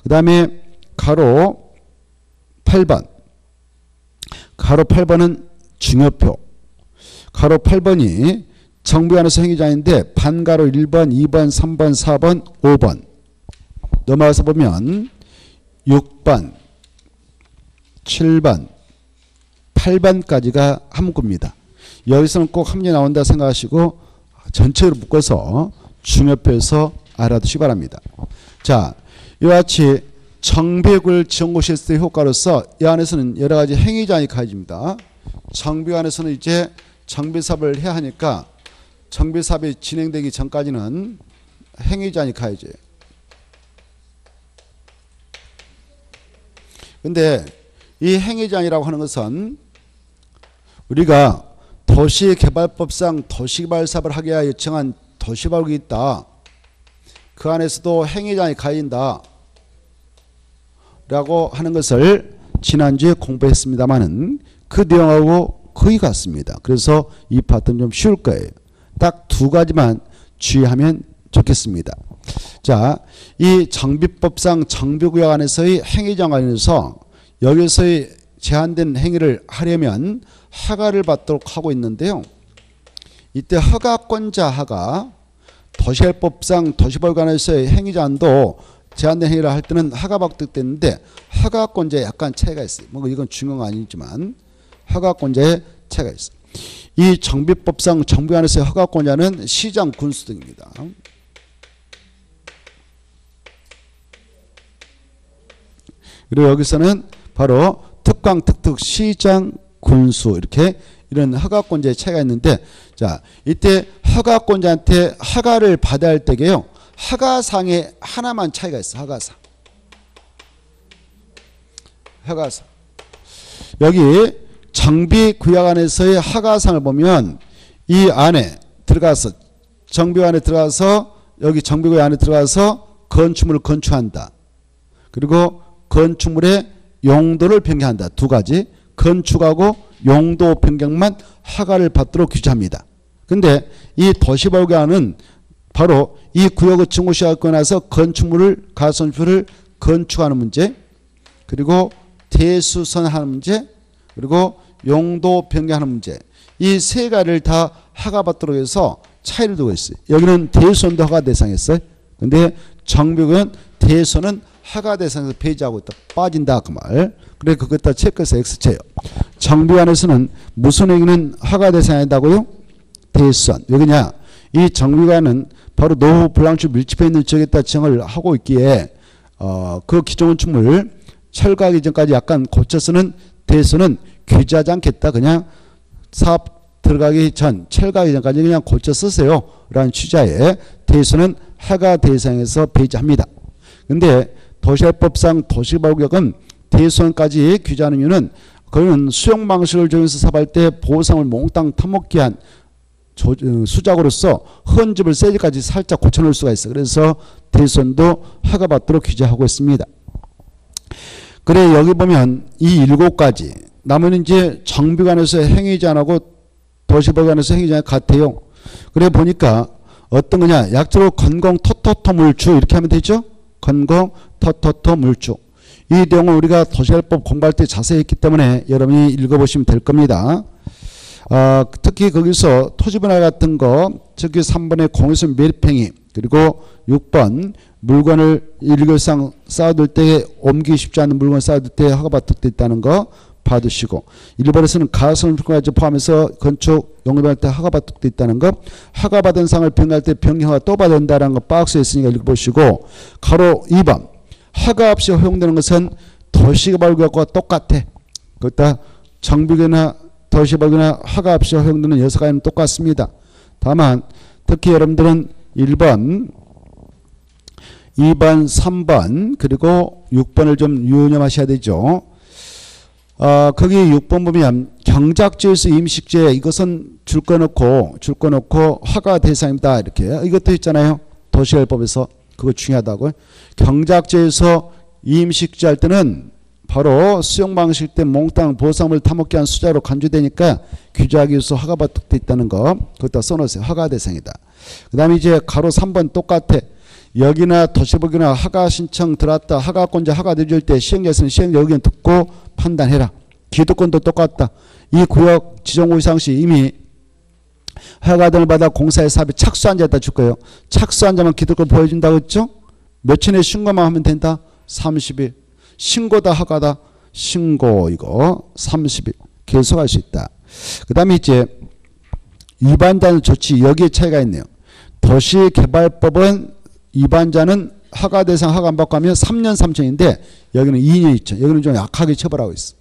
그 다음에 가로 8번 가로 8번은 중요표. 가로 8번이 정비관에서 행위자인데 반가로 1번, 2번, 3번, 4번, 5번 넘어가서 보면 6번, 7번, 8번까지가 함구입니다. 여기서는 꼭 함량이 나온다 생각하시고 전체로 묶어서 중요표에서 알아두시기 바랍니다. 자, 이와 같이 정비구역을 지정고시했을 때 효과로서 이 안에서는 여러 가지 행위자이 가해집니다. 정비관에서는 이제 정비사업을 해야 하니까 정비사업이 진행되기 전까지는 행위자이 가해져요. 근데 이 행위자이라고 하는 것은 우리가 도시개발법상 도시개발사업을 하게 하여 요청한 도시개발국이 있다. 그 안에서도 행위자이 가해진다. 라고 하는 것을 지난주에 공부했습니다만은 그 내용하고 거의 같습니다. 그래서 이 파트는 좀 쉬울 거예요. 딱 두 가지만 주의하면 좋겠습니다. 자, 이 정비법상 정비구역 안에서의 행위자 관련해서 여기서의 제한된 행위를 하려면 허가를 받도록 하고 있는데요. 이때 허가권자 허가, 도시개발법상 도시개발관에서의 행위자한도 제한된 행위를 할 때는 허가받도록 되는데 허가권자에 약간 차이가 있어요. 뭐 이건 중요한 건 아니지만 허가권자에 차이가 있어요. 이 정비법상 정비관에서의 허가권자는 시장, 군수 등입니다. 그리고 여기서는 바로 특강, 특특, 시장, 군수 이렇게 이런 허가권자의 차이가 있는데 자, 이때 허가권자한테 허가를 받아야 할 때게요. 허가상에 하나만 차이가 있어. 허가상. 여기 정비구역 안에서의 허가상을 보면 이 안에 들어가서 정비구역 안에 들어가서 여기 정비구역 안에 들어가서 건축물을 건축한다. 그리고 건축물의 용도를 변경한다. 두 가지. 건축하고 용도 변경만 허가를 받도록 규제합니다. 근데 이 도시개발구역은 바로 이 구역을 증오시하고 나서 건축물을 가선주를 건축하는 문제, 그리고 대수선하는 문제, 그리고 용도 변경하는 문제, 이 세 가지를 다 허가받도록 해서 차이를 두고 있어요. 여기는 대수선도 허가 대상이었어요. 근데 정비구역은 대수선은 허가 대상에서 폐지하고 있다. 빠진다 그 말. 그래 그것 다 체크해서 X체요. 정비관에서는 무슨 행위는 허가 대상이 아니다고요? 대수선. 왜냐? 이 정비관은 바로 노후 불량주 밀집해 있는 지역에다 지정을 하고 있기에 그 기존 건축물 철거하기 전까지 약간 고쳐서는 대수는 규제하지 않겠다. 그냥 사업 들어가기 전, 철거하기 전까지 그냥 고쳐 쓰세요. 라는 취지하에 대수는 허가 대상에서 폐지합니다. 근데 도시개발법상 도시개발구역은 대수선까지 규제하는 이유는 그거는 수용 방식을 적용해서 사업할 때 보상을 몽땅 타먹기 위한 수작으로서 헌집을 세지까지 살짝 고쳐놓을 수가 있어. 그래서 대수선도 허가받도록 규제하고 있습니다. 그래 여기 보면 이 7가지 나머지는 이제 정비관에서 행위자하고 도시개발관에서 행위자 같아요. 그래 보니까 어떤 거냐, 약자로 건공 토토토 물주 이렇게 하면 되죠. 건공 토토토 물주. 이 내용은 우리가 도시개발법 공부할 때 자세히 했기 때문에 여러분이 읽어보시면 될 겁니다. 특히 거기서 토지분할 같은 거, 특히 3번의 공유성 매립행위, 그리고 6번 물건을 일교상 쌓아둘 때 옮기기 쉽지 않은 물건을 쌓아둘 때 허가받도록 돼 있다는 거 봐두시고, 1번에서는 가설까지 포함해서 건축 용도할 때 허가받도록 돼 있다는 거, 허가받은 상을 변경할 때 변경허가 또 받아야 된다는 거 박스에 있으니까 읽어보시고, 가로 2번 허가 없이 허용되는 것은 도시개발구역과 똑같아. 그것다 정비구역이나 도시개발구역이나 허가 없이 허용되는 6가지는 똑같습니다. 다만 특히 여러분들은 1번, 2번, 3번 그리고 6번을 좀 유념하셔야 되죠. 거기 6번 보면 경작지에서 임식제 이것은 줄 거 놓고 허가 대상입니다. 이렇게 이것도 있잖아요. 도시개발법에서 그거 중요하다고. 경작지에서 임식제 할 때는 바로 수용 방식 때 몽땅 보상을 타먹게 한 수자로 간주되니까 규제하기 위해서 허가받도록 돼 있다는 거 그것도 써놓으세요. 허가 대상이다. 그 다음에 이제 가로 3번 똑같아. 여기나 도시개발구역이나 허가 신청 들어왔다. 허가권자 허가 내줄 때 시행자에서는 시행자 의견 듣고 판단해라. 기득권도 똑같다. 이 구역 지정구역 상시 이미 허가 등을 받아 공사의 사업에 착수한 자에다 줄 거예요. 착수한 자만 기득권 보여준다고 했죠? 며칠 내에 신고만 하면 된다. 30일. 신고다 허가다. 신고 이거 30일. 계속할 수 있다. 그 다음에 이제 위반자는 조치 여기에 차이가 있네요. 도시개발법은 위반자는 허가 대상 허가 안 받고 하면 3년 3천인데 여기는 2년 2천. 여기는 좀 약하게 처벌하고 있어.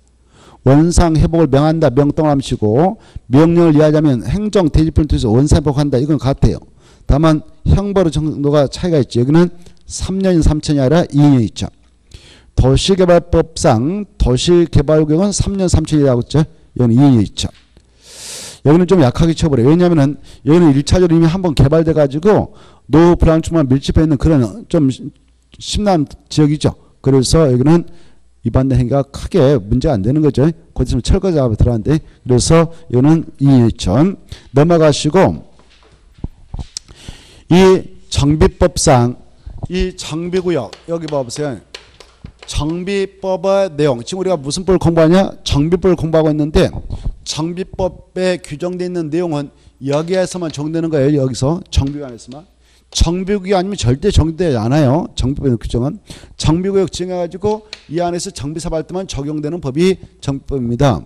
원상 회복을 명한다. 명동을 치고 명령을 이해하자면 행정 대지표를 통해서 원상 회복한다. 이건 같아요. 다만 형벌의 정도가 차이가 있죠. 여기는 3년 3천이 아니라 2년 2천. 도시개발법상 도시개발구역은 3년 3천이라고 했죠. 여기는 2년 2천. 여기는 좀 약하게 처벌해요. 왜냐하면 여기는 1차적으로 이미 한번 개발돼 가지고 노후 불안충만 밀집해 있는 그런 좀 심한 지역이죠. 그래서 여기는 위반된 행위가 크게 문제가 안 되는 거죠. 곧 있으면 철거 작업에 들어가는데 그래서 이거는 2년 2천. 넘어가시고 이 정비법상 이 정비구역 여기 봐보세요. 정비법의 내용 지금 우리가 무슨 법을 공부하냐? 정비법을 공부하고 있는데 정비법에 규정되어 있는 내용은 여기에서만 적용되는 거예요. 여기서 정비구역에서만. 정비구역 아니면 절대 적용되지 않아요. 정비법 규정은. 정비구역 정해가지고 이 안에서 정비사업 할 때만 적용되는 법이 정비법입니다.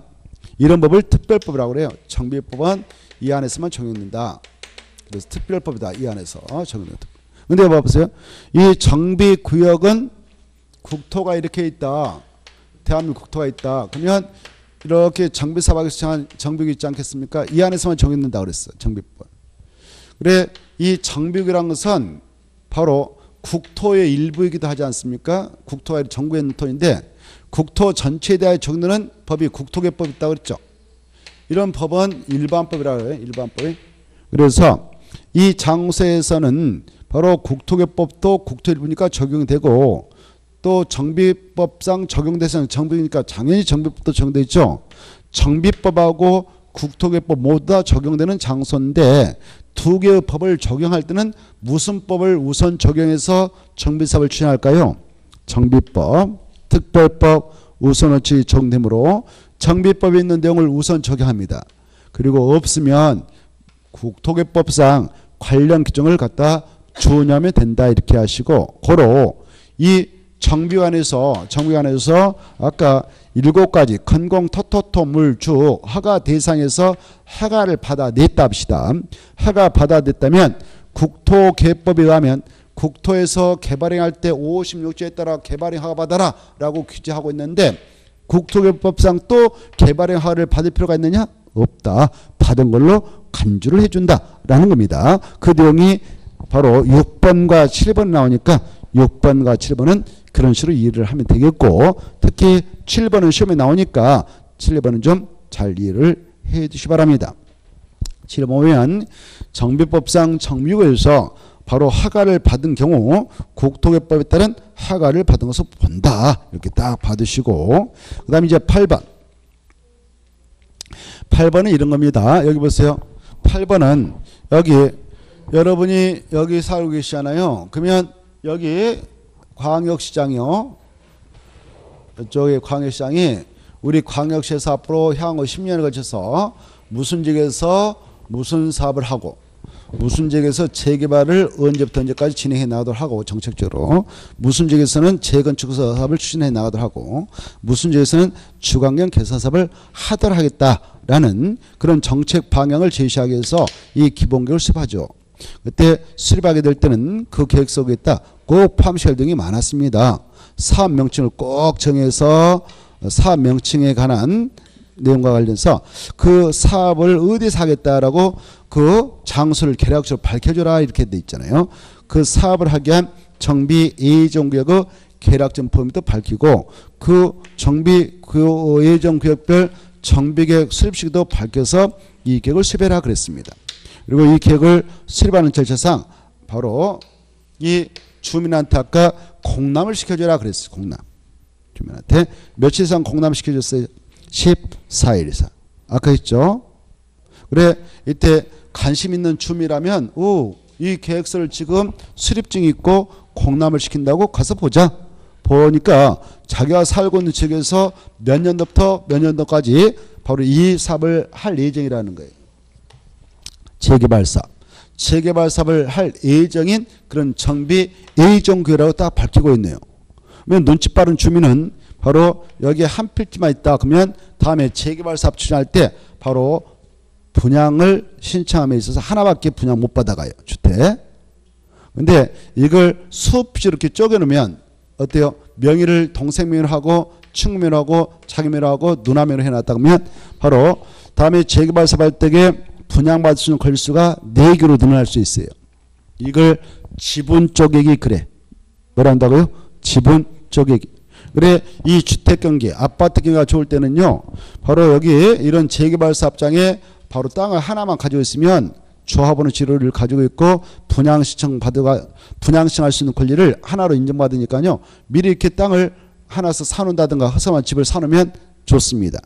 이런 법을 특별법이라고 그래요. 정비법은 이 안에서만 적용된다. 그래서 특별법이다. 이 안에서 적용된다. 근데 봐보세요. 이 정비구역은 국토가 이렇게 있다. 대한민국 국토가 있다. 그러면 이렇게 정비사업에서 정한 정비구역이 있지 않겠습니까? 이 안에서만 적용된다 그랬어. 정비법. 그래 이 정비구역이라는 것은 바로 국토의 일부이기도 하지 않습니까? 국토가 전국에 있는 토인데 국토 전체에 대하여 적용되는 법이 국토개법이 있다고 그랬죠. 이런 법은 일반법이라고 해요. 일반법이. 그래서 이 장소에서는 바로 국토개법도 국토 일부니까 적용이 되고 또 정비법상 적용 대상 정비니까 당연히 정비법도 적용되어 있죠. 정비법하고 국토개법 모두 다 적용되는 장소인데 두 개의 법을 적용할 때는 무슨 법을 우선 적용해서 정비사업을 추진할까요? 정비법, 특별법, 우선어치 적용되므로 정비법에 있는 내용을 우선 적용합니다. 그리고 없으면 국토개법상 관련 규정을 갖다 준하면 된다 이렇게 하시고 고로 이 정비관에서 아까 7가지 건공 토토토 물주 허가 대상에서 허가를 받아냈다 합시다. 허가 받아냈다면 국토개법에 의하면 국토에서 개발행할 때 56조에 따라 개발행 허가 받아라 라고 규정하고 있는데 국토개법상 또 개발행 허가를 받을 필요가 있느냐? 없다. 받은 걸로 간주를 해준다 라는 겁니다. 그 내용이 바로 6번과 7번 나오니까 6번과 7번은 그런 식으로 이해를 하면 되겠고 특히 7번은 시험에 나오니까 7번은 좀 잘 이해를 해 주시기 바랍니다. 7번 보면 정비법상 정비구역에서 바로 허가를 받은 경우 국토개법에 따른 허가를 받은 것을 본다. 이렇게 딱 받으시고 그 다음에 이제 8번. 8번은 이런 겁니다. 여기 보세요. 8번은 여기 여러분이 여기 살고 계시잖아요. 그러면 여기 광역시장이요. 이쪽에 광역시장이 우리 광역시에서 앞으로 향후 10년에 걸쳐서 무슨 지역에서 무슨 사업을 하고 무슨 지역에서 재개발을 언제부터 언제까지 진행해 나가도록 하고 정책적으로 무슨 지역에서는 재건축 사업을 추진해 나가도록 하고 무슨 지역에서는 주관경 개선 사업을 하도록 하겠다라는 그런 정책 방향을 제시하기 위해서 이 기본계획을 수립하죠. 그때 수립하게 될 때는 그 계획 속에 있다 꼭 포함시킬 등이 많았습니다. 사업 명칭을 꼭 정해서 사업 명칭에 관한 내용과 관련해서 그 사업을 어디서 하겠다라고 그 장소를 계략적으로 밝혀줘라 이렇게 돼 있잖아요. 그 사업을 하기 위한 정비 예정구역의 계략적 범위도 밝히고 그 정비 그 예정구역별 정비계획 수립 시기도 밝혀서 이 계획을 수립해라 그랬습니다. 그리고 이 계획을 수립하는 절차상 바로 이 주민한테 아까 공람을 시켜줘라 그랬어요. 공람. 주민한테 며칠 이상 공람을 시켜줬어요. 14일 이상. 아까 했죠. 그래 이때 관심 있는 주민이라면 이 계획서를 지금 수립증이 있고 공람을 시킨다고 가서 보자. 보니까 자기가 살고 있는 지역에서 몇 년도부터 몇 년도까지 바로 이 사업을 할 예정이라는 거예요. 재개발 사업. 재개발 사업을 할 예정인 그런 정비 예정구역이라고 딱 밝히고 있네요. 그러면 눈치 빠른 주민은 바로 여기에 한 필지만 있다. 그러면 다음에 재개발 사업 추진할 때 바로 분양을 신청함에 있어서 하나밖에 분양 못 받아가요. 주택. 근데 이걸 수없이 이렇게 쪼개놓으면 어때요? 명의를 동생 명의로 하고 친구 명의로 하고 자기 명의로 하고 누나 명의로 해놨다 그러면 바로 다음에 재개발 사업 할 때에 분양받을 수 있는 건수가 4개로 늘어날 수 있어요. 이걸 지분 쪼개기 그래. 뭐라 한다고요? 지분 쪼개기. 그래 이 주택 경기, 아파트 경기가 좋을 때는요. 바로 여기 이런 재개발 사업장에 바로 땅을 하나만 가지고 있으면 조합원의 지료를 가지고 있고 분양 신청할 수 있는 권리를 하나로 인정받으니까요. 미리 이렇게 땅을 하나서 사놓는다든가 허름한 집을 사놓으면 좋습니다.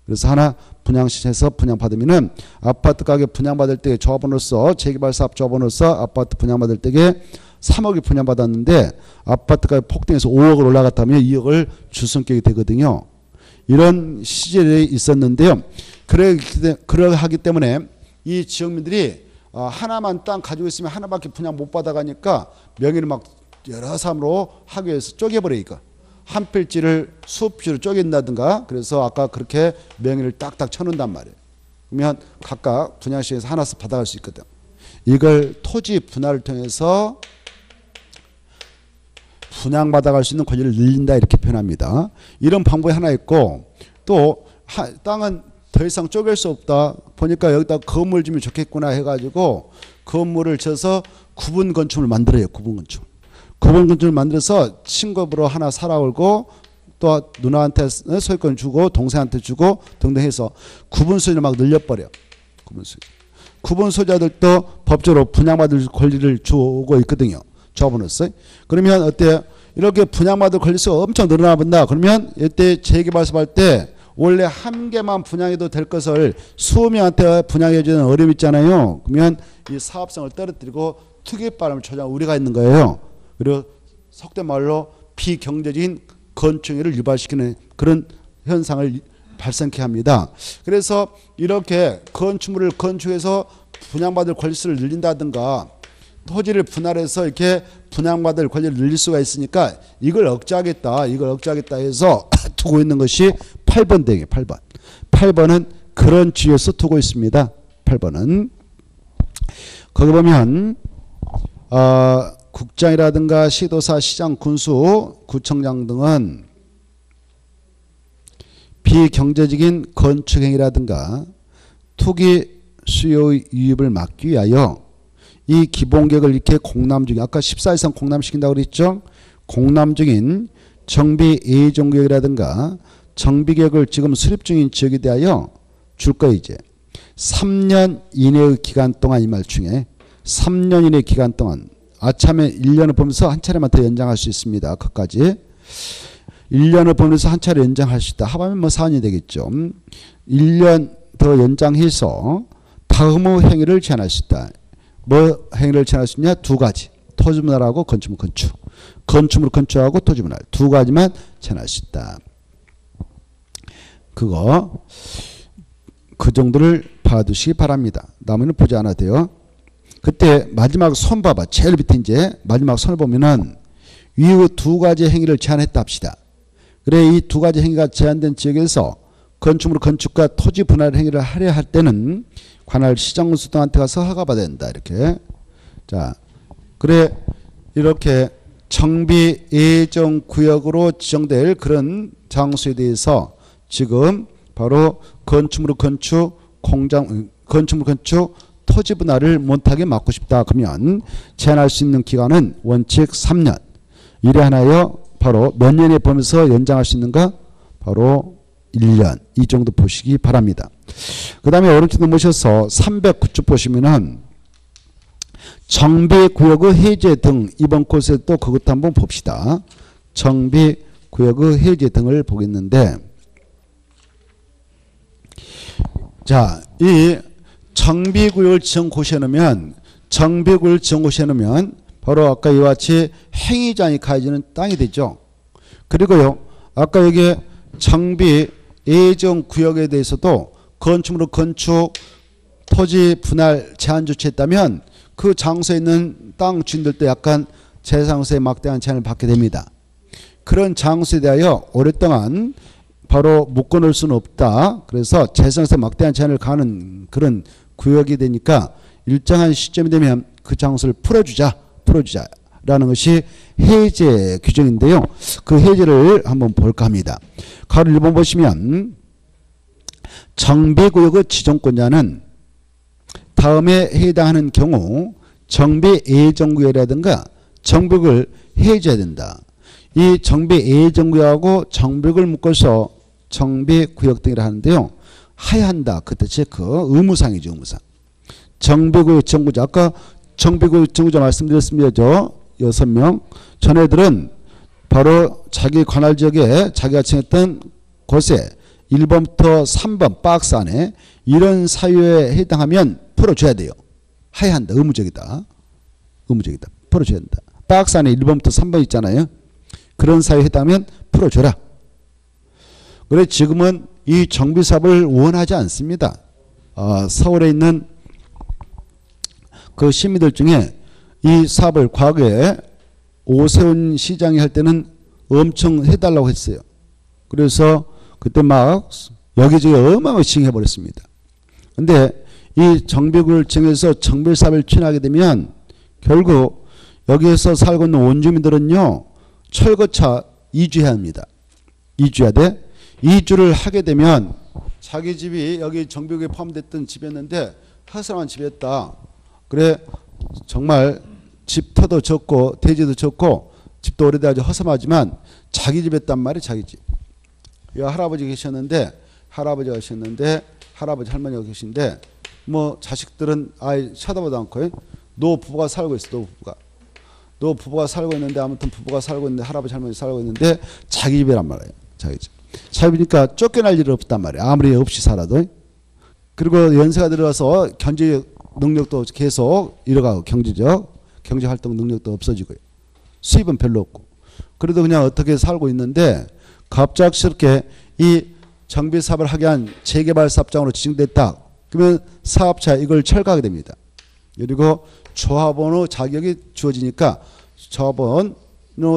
그래서 하나 분양 신청해서 분양받으면은 아파트 가격 분양받을 때 조합원으로서 재개발 사업 조합원으로서 아파트 분양받을 때에 3억이 분양받았는데 아파트 가격 폭등해서 5억을 올라갔다면 2억을 주선격이 되거든요. 이런 시절이 있었는데요. 그러하기 때문에 이 지역민들이 하나만 땅 가지고 있으면 하나밖에 분양 못 받아가니까 명의를 막 여러 사람으로 하기 위해서 쪼개버리니까 한 필지를 수업지로 쪼갠다든가 그래서 아까 그렇게 명의를 딱딱 쳐놓는단 말이에요. 그러면 각각 분양시에서 하나씩 받아갈 수 있거든. 이걸 토지 분할을 통해서 분양받아갈 수 있는 권리를 늘린다 이렇게 표현합니다. 이런 방법이 하나 있고 또 땅은 더 이상 쪼갤 수 없다 보니까 여기다 건물 지으면 좋겠구나 해가지고 건물을 쳐서 구분 건축을 만들어요. 구분 건축. 구분 건축을 만들어서 친구로 하나 살아올고 또 누나한테 소유권 주고 동생한테 주고 등등 해서 구분 소유를 막 늘려버려. 구분 소유자들도 법적으로 분양받을 권리를 주고 있거든요. 조합원으로서. 그러면 어때요? 이렇게 분양받을 권리수가 엄청 늘어나 본다. 그러면 이때 재개발 사업 할 때 원래 한 개만 분양해도 될 것을 수십 명한테 분양해 주는 어려움이 있잖아요. 그러면 이 사업성을 떨어뜨리고 투기 바람을 초래한 우려가 있는 거예요. 그리고 속된 말로 비경제적인 건축을 유발시키는 그런 현상을 발생케 합니다. 그래서 이렇게 건축물을 건축해서 분양받을 권리수를 늘린다든가 토지를 분할해서 이렇게 분양받을 권리를 늘릴 수가 있으니까 이걸 억제하겠다. 이걸 억제하겠다 해서 두고 있는 것이 8번 되게 8번. 8번은 그런 주의에서 두고 있습니다. 8번은 거기 보면 국장이라든가 시도사, 시장, 군수, 구청장 등은 비경제적인 건축행위라든가 투기 수요의 유입을 막기 위하여 이 기본계획을 이렇게 공람적인 아까 14 이상 공람시킨다고 그랬죠. 공람적인 정비 예정구역이라든가 정비계획을 지금 수립 중인 지역에 대하여 줄 거예요. 이제 3년 이내의 기간 동안 이 말 중에 3년 이내 기간 동안 아참에 1년을 보면서 한 차례만 더 연장할 수 있습니다. 그까지 1년을 보면서 한 차례 연장할 수 있다. 합하면 뭐 4년이 되겠죠. 1년 더 연장해서 다음의 행위를 제한할 수 있다. 뭐 행위를 제한할 수 있냐? 두 가지. 토지분할하고 건축물 건축. 건축물 건축하고 토지분할. 두 가지만 제한할 수 있다. 그거 그 정도를 봐두시기 바랍니다. 나머지는 보지 않아도 돼요. 그때 마지막 손 봐봐. 제일 밑에 이제 마지막 손을 보면은 이후 두 가지 행위를 제한했다 합시다. 그래 이 두 가지 행위가 제한된 지역에서 건축물 건축과 토지 분할 행위를 하려 할 때는 관할 시장군수 등한테 가서 허가받아야 된다. 이렇게. 자, 그래 이렇게 정비 예정 구역으로 지정될 그런 장소에 대해서 지금 바로 건축물 건축 공장 건축물 건축 토지 분할을 못하게 막고 싶다. 그러면 제한할 수 있는 기간은 원칙 3년. 이래 하나요. 바로 몇 년에 보면서 연장할 수 있는가? 바로 1년. 이 정도 보시기 바랍니다. 그 다음에 오른쪽 넘으셔서 309쪽 보시면은 정비구역의 해제 등 이번 코스에 또 그것도 한번 봅시다. 정비구역의 해제 등을 보겠는데 자, 이 정비구역을 지정고시해 놓으면 정비구역을 지정고시해 놓으면 바로 아까 이와 같이 행위장이 가해지는 땅이 되죠. 그리고요 아까 여기 정비 예정 구역에 대해서도 건축물로 건축 토지 분할 제한 조치했다면 그 장소에 있는 땅 주인들도 약간 재산세에 막대한 제한을 받게 됩니다. 그런 장소에 대하여 오랫동안 바로 묶어놓을 수는 없다. 그래서 재산세 막대한 제한을 가는 그런 구역이 되니까 일정한 시점이 되면 그 장소를 풀어주자라는 것이 해제 규정인데요. 그 해제를 한번 볼까 합니다. 가로 1번 보시면 정비구역의 지정권자는 다음에 해당하는 경우 정비예정구역이라든가 정비구역을 해제해야 된다. 이 정비예정구역하고 정비구역을 묶어서 정비구역 등이라 하는데요. 해야 한다. 그 뜻이 그 의무상이죠. 의무상. 정비구역 정구자. 아까 정비구역 정구자 말씀드렸습니다. 6명. 전애들은 바로 자기 관할 지역에 자기가 정했던 곳에 1번부터 3번 박스 안에 이런 사유에 해당하면 풀어줘야 돼요. 해야 한다. 의무적이다. 의무적이다. 풀어줘야 한다. 박스 안에 1번부터 3번 있잖아요. 그런 사유에 해당하면 풀어줘라. 그래 지금은 이 정비사업을 원하지 않습니다. 서울에 있는 그 시민들 중에 이 사업을 과거에 오세훈 시장이 할 때는 엄청 해달라고 했어요. 그래서 그때 막 여기저기 어마어마하게 징해버렸습니다. 근데 이 정비구역을 정해서 정비사업을 추진하게 되면 결국 여기에서 살고 있는 원주민들은요. 철거차 이주해야 합니다. 이주해야 돼. 이주를 하게 되면 자기 집이 여기 정비구역에 포함됐던 집이었는데 허술한 집이었다. 그래 정말 집터도 적고 대지도 적고 집도 오래돼가지고 허섬하지만 자기 집이었단 말이에요. 자기 집. 할아버지 계셨는데 할아버지 할머니가 계신데 뭐 자식들은 아예 쳐다보도 않고 노부부가 살고 있어. 노부부가 살고 있는데 아무튼 부부가 살고 있는데 할아버지 할머니 살고 있는데 자기 집이란 말이에요. 자기 집. 자기 집이니까 쫓겨날 일이 없단 말이에요. 아무리 없이 살아도. 그리고 연세가 들어가서 경제 능력도 계속 잃어가고 경제활동 능력도 없어지고요. 수입은 별로 없고. 그래도 그냥 어떻게 살고 있는데 갑작스럽게 이 정비사업을 하게 한 재개발사업장으로 지정됐다. 그러면 사업자 이걸 철거하게 됩니다. 그리고 조합원의 자격이 주어지니까 조합원의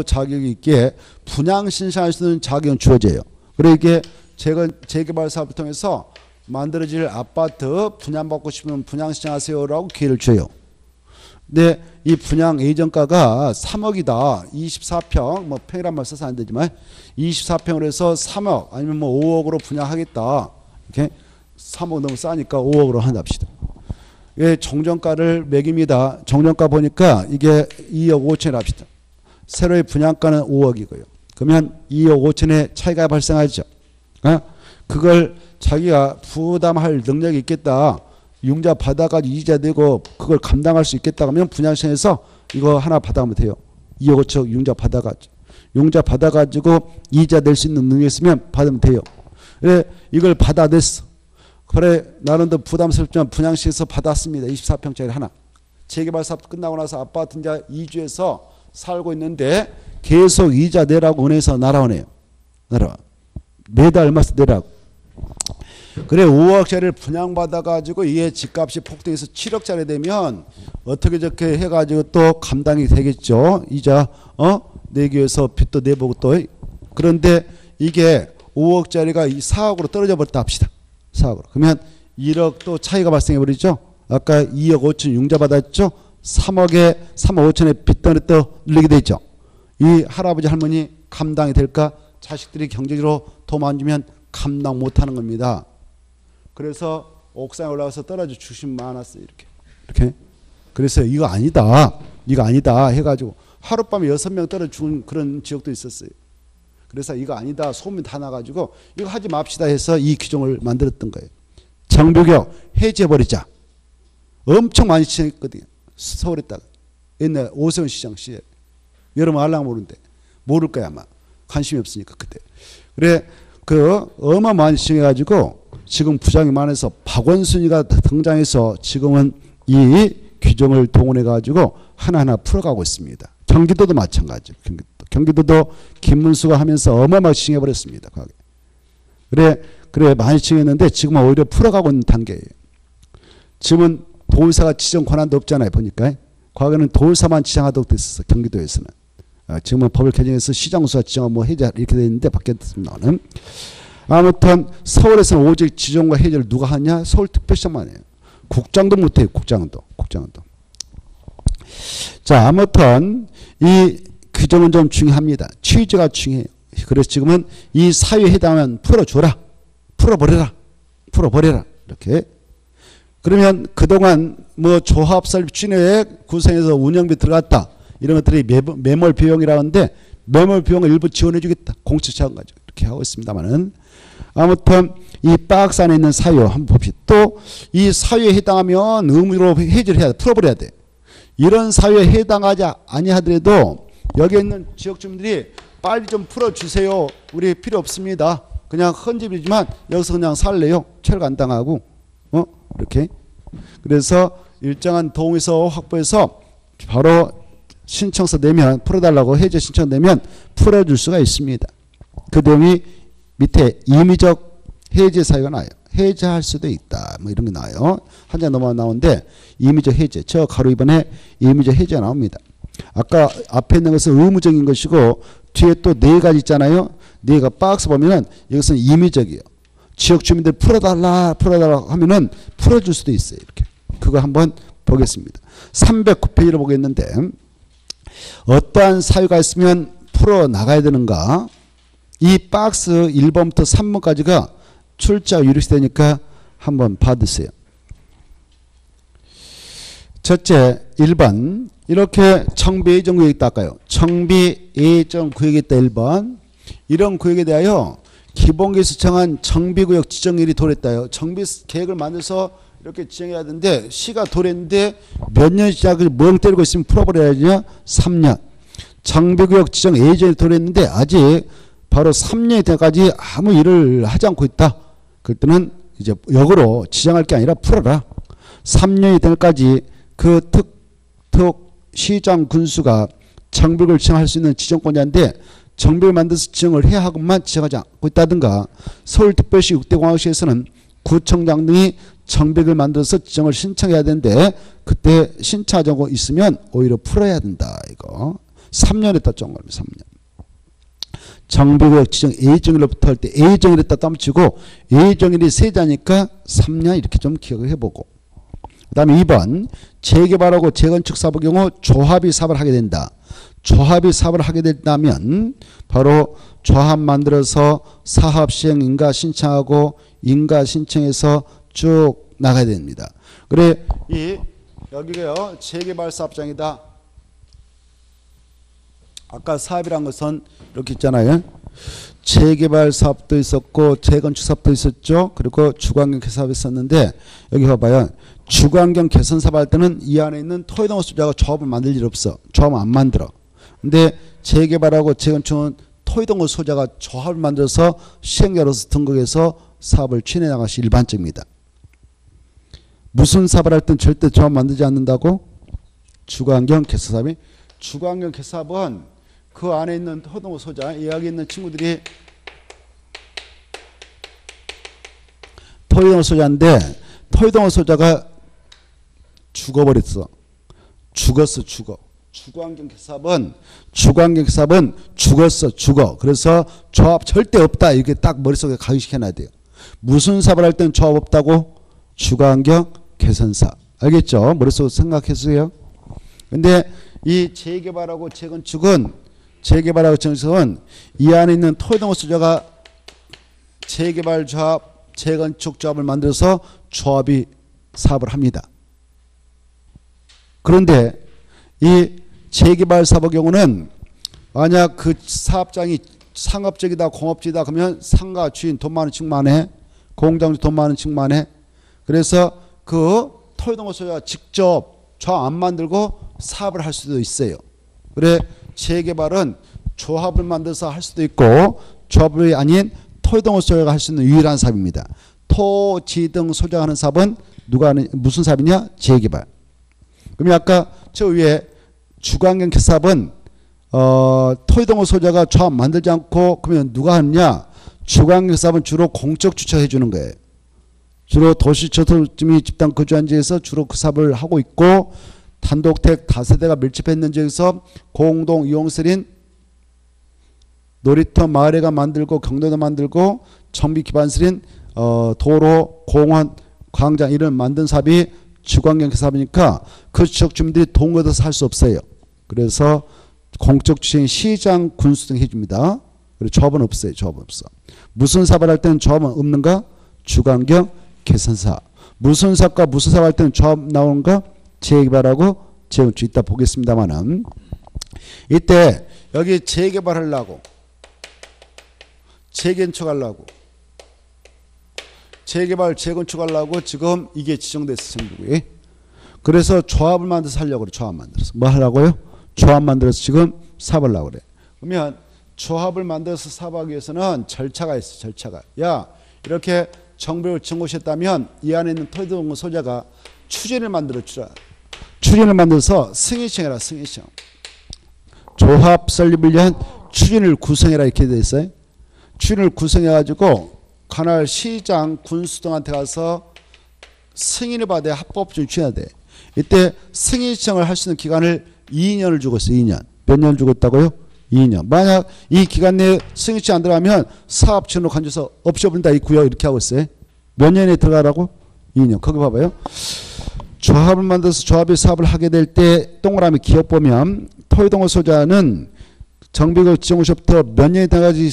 자격이 있기에 분양신청할 수 있는 자격은 주어져요. 그리고 이게 재개발 사업을 통해서 만들어질 아파트 분양받고 싶으면 분양신청하세요라고 기회를 줘요. 근데 이 분양 예정가가 3억이다. 24평 뭐 평이란 말 써서 안 되지만 24평으로 해서 3억 아니면 뭐 5억으로 분양하겠다. 이렇게 3억 너무 싸니까 5억으로 한답시다. 예, 정정가를 매깁니다. 정정가 보니까 이게 2억 5천을 합시다. 새로의 분양가는 5억이고요. 그러면 2억 5천의 차이가 발생하죠. 그걸 자기가 부담할 능력이 있겠다. 융자 받아가지고 이자 내고 그걸 감당할 수 있겠다 하면 분양시장에서 이거 하나 받아가면 돼요. 2억 5천 융자 받아가지고. 융자 받아가지고 이자 낼 수 있는 능력이 있으면 받으면 돼요. 그래 이걸 받아냈어. 그래 나는 더 부담스럽지만 분양시에서 받았습니다. 24평짜리 하나. 재개발 사업 끝나고 나서 아파트 이제 2주에서 살고 있는데 계속 이자 내라고 은행에서 날아오네요. 날아와. 매달 얼마씩 내라고. 그래 5억짜리를 분양받아가지고 이게 집값이 폭등해서 7억짜리 되면 어떻게 저렇게 해가지고 또 감당이 되겠죠. 이자 내기 위해서 빚도 내보고 또. 그런데 이게 5억짜리가 4억으로 떨어져 버렸다 합시다. 4억으로. 그러면 1억 또 차이가 발생해 버리죠. 아까 2억 5천 융자 받았죠. 3억 5천에 빚덩어리 또 늘리게 되죠. 이 할아버지 할머니 감당이 될까? 자식들이 경제적으로 도움 안 주면 감당 못하는 겁니다. 그래서 옥상에 올라가서 떨어져 죽으신 분 많았어요. 이렇게. 그래서 이거 아니다 해가지고 하룻밤에 6명 떨어져 죽은 그런 지역도 있었어요. 그래서 이거 아니다 소문이 다 나가지고 이거 하지 맙시다 해서 이 규정을 만들었던 거예요. 정비구역 해제해버리자. 엄청 많이 지냈거든요. 서울에다가. 옛날 오세훈 시장 시에. 여러분 알랑 모르는데. 모를 거야 아마. 관심이 없으니까 그때. 그래 그 어마어마한 지정해가지고 지금 부장이 많아서 박원순이가 등장해서 지금은 이 규정을 동원해가지고 하나하나 풀어가고 있습니다. 경기도도 마찬가지죠. 경기도도 김문수가 하면서 어마어마하게 지정해버렸습니다. 그래 많이 지정했는데 지금은 오히려 풀어가고 있는 단계예요. 지금은 도의사가 지정 권한도 없잖아요. 보니까. 과거에는 도의사만 지정하도록 됐었어. 경기도에서는. 지금은 법을 개정해서 시장수가 지정하고 뭐 해제 이렇게 돼 있는데 바뀌었습니다는. 아무튼 서울에서는 오직 지정과 해제를 누가 하냐? 서울특별시장만 해요. 국장도 못해요. 국장도. 자, 아무튼 이 규정은 좀 중요합니다. 취지가 중요해요. 그래서 지금은 이 사유에 해당하면 풀어줘라. 풀어버려라. 이렇게. 그러면 그동안 뭐 조합설립 취내액 구성해서 운영비 들어갔다. 이런 것들이 매몰 비용이라고 하는데 매몰 비용을 일부 지원해 주겠다. 공채차원 가지고 이렇게 하고 있습니다만은 아무튼 이 박스 안에 있는 사유 한번 봅시다. 또 이 사유에 해당하면 의무로 해지를 해야 돼. 풀어버려야 돼. 이런 사유에 해당하지 아니하더라도 여기 있는 지역 주민들이 빨리 좀 풀어주세요. 우리 필요 없습니다. 그냥 헌집이지만 여기서 그냥 살래요. 철거 안 당하고 이렇게. 그래서 일정한 동의서 확보해서 바로 신청서 내면 풀어달라고 해제 신청 내면 풀어줄 수가 있습니다. 그 내용이 밑에 임의적 해제 사유가 나와요. 해제할 수도 있다. 뭐 이런 게 나와요. 한 장 넘어 나오는데 임의적 해제. 저 가로 2번에 임의적 해제가 나옵니다. 아까 앞에 있는 것은 의무적인 것이고 뒤에 또 네 가지 있잖아요. 네 가 박스 보면은 이것은 임의적이에요. 지역 주민들 풀어달라 하면은 풀어줄 수도 있어요. 이렇게. 그거 한번 보겠습니다. 309페이지를 보겠는데 어떠한 사유가 있으면 풀어나가야 되는가. 이 박스 1번부터 3번까지가 출제가 유력시 되니까 한번 받으세요. 첫째 1번 이렇게 청비 예정 구역이 있다 할까요? 청비 예정 구역이 있다 1번. 이런 구역에 대하여 기본계획에서 정한 정비구역 지정일이 도래했다요. 정비 계획을 만들어서 이렇게 지정해야 되는데 시가 도래했는데 몇 년 시작을 멍 때리고 있으면 풀어버려야죠. 3년. 정비구역 지정 예정이 도래했는데 아직 바로 3년이 때까지 아무 일을 하지 않고 있다. 그럴 때는 이제 역으로 지정할 게 아니라 풀어라. 3년이 될 때까지 그 특 시장 군수가 정비구역을 지정할 수 있는 지정권자인데 정비를 만들어서 지정을 해야 하고만 지정하지 않고 있다든가 서울특별시 6대 공항시에서는 구청장 등이 정비를 만들어서 지정을 신청해야 되는데 그때 신청하지 않고 있으면 오히려 풀어야 된다. 이거 3년 했다 좀 걸려. 3년. 정비구역 지정 A정일로부터 할 때 A정일 했다 땀치고 A정일이 세자니까 3년 이렇게 좀 기억을 해보고 그 다음에 2번 재개발하고 재건축 사업의 경우 조합이 사업을 하게 된다. 조합이 사업을 하게 된다면 바로 조합 만들어서 사업 시행 인가 신청하고 인가 신청해서 쭉 나가야 됩니다. 그래 이 여기가요 재개발 사업장이다. 아까 사업이란 것은 이렇게 있잖아요. 재개발 사업도 있었고 재건축 사업도 있었죠. 그리고 주거환경 개선 사업이 있었는데 여기 봐봐요. 주거환경 개선 사업 할 때는 이 안에 있는 토해동호 소유자가 조합을 만들 일 없어. 조합을 안 만들어. 근데 재개발하고 재건축은 토해동호 소유자가 조합을 만들어서 시행자로서 등록해서 사업을 추진해 나가시 일반적입니다. 무슨 사업을 할 땐 절대 조합 만들지 않는다고? 주거환경 개선 사업이. 주거환경 개선 사업은 그 안에 있는 토해동호 소유자, 여기 있는 친구들이 토해동호 소유자인데 토해동호 소유자가 죽어버렸어. 죽었어. 주거환경 개사업은 죽어. 그래서 조합 절대 없다. 이렇게 딱 머릿속에 각인시켜놔야 돼요. 무슨 사업을 할 때는 조합 없다고? 주거환경 개선사. 알겠죠? 머릿속에 생각해주세요. 근데 이 재개발하고 재건축은 이 안에 있는 토해동호 소유자가 재개발 조합, 재건축 조합을 만들어서 조합이 사업을 합니다. 그런데 이 재개발 사업의 경우는 만약 그 사업장이 상업적이다 공업적이다 그러면 상가 주인 돈 많은 층만 해. 공장주 돈 많은 층만 해. 그래서 그 토해동호 소유자가 직접 조합 안 만들고 사업을 할 수도 있어요. 그래 재개발은 조합을 만들어서 할 수도 있고 조합이 아닌 토해동호 소유자가 할 수 있는 유일한 사업입니다. 토지 등 소유자가 하는 사업은 누가 하는 무슨 사업이냐? 재개발. 그럼 아까 저 위에 주거환경 개사업은 토해동호 소유자가 조합 만들지 않고 그러면 누가 하느냐? 주거환경 개사업은 주로 공적 주최해 주는 거예요. 주로 도시 저소득층이 집단 거주한 지에서 주로 그 사업을 하고 있고 단독택 다세대가 밀집했는 지역에서 공동 이용설인 놀이터 마을회가 만들고 경로도 만들고 정비 기반설인 도로, 공원, 광장 이런 만든 사업이 주관경 사업이니까 그 지역 주민들이 돈 얻어서 살 수 없어요. 그래서 공적 주체인 시장, 군수 등 해줍니다. 그리고 조합은 없어요. 조합은 없어. 무슨 사업을 할 때는 조합은 없는가? 주관경 개선사. 무슨 사업과 무슨 사업 할 때는 조합 나오는가? 재개발하고 재건축. 이따 보겠습니다만은 이때 여기 재개발하려고 재건축하려고 재개발 재건축하려고 지금 이게 지정됐어. 정부에. 그래서 조합을 만들어서 하려고 그래. 조합 만들어서. 뭐 하려고요? 조합 만들어서 지금 사업을 하려고 그래. 그러면 조합을 만들어서 사업하기 위해서는 절차가 있어. 절차가. 야 이렇게 정비를 청구했다면 이 안에 있는 토지동 소재가 추진을 만들어주라. 추진을 만들어서 승인청해라. 승인청. 조합 설립을 위한 추진을 구성해라 이렇게 돼 있어요. 추진을 구성해가지고 관할 시장 군수 등한테 가서 승인을 받아야 합법적으로 추진해야 돼. 이때 승인청을 할 수 있는 기간을 2년을 주고 있어요. 2년. 몇 년을 주고 있다고요? 2년. 만약 이 기간 내에 승인청 안 들어가면 사업 지원으로 간주서 없애버린다 이 구역 이렇게 하고 있어요. 몇 년에 들어가라고? 2년. 거기 봐봐요. 조합을 만들어서 조합의 사업을 하게 될 때 동그라미 기억 보면 토지동호 소자는 정비국 지정구시부터 몇 년이 돼가지고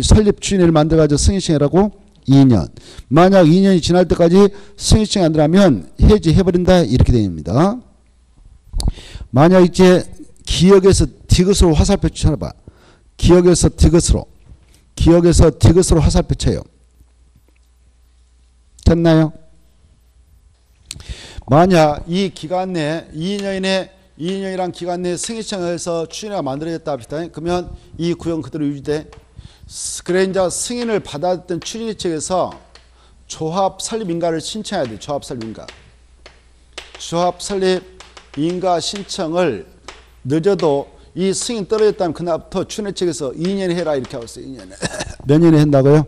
설립 추진을 만들어가지고 승인청이라고 2년. 만약 2년이 지날 때까지 승인청이 안 들어가면 해지해버린다 이렇게 됩니다. 만약 이제 기역에서 디귿으로 화살표 쳐봐. 기역에서 디귿으로 화살표 쳐요. 됐나요? 만약 이 기간 내에 2년이란 기간 내에 승인청에서 추진이 만들어졌다 합시다. 그러면 이 구역은 그대로 유지돼. 그래 이제 승인을 받았던 추진위 측에서 조합 설립 인가를 신청해야 돼. 조합 설립 인가. 조합 설립 인가 신청을 늦어도 이 승인 떨어졌다면 그날부터 추진위 측에서 2년에 해라 이렇게 하고 있어요. 2년에. 몇 년에 한다고요?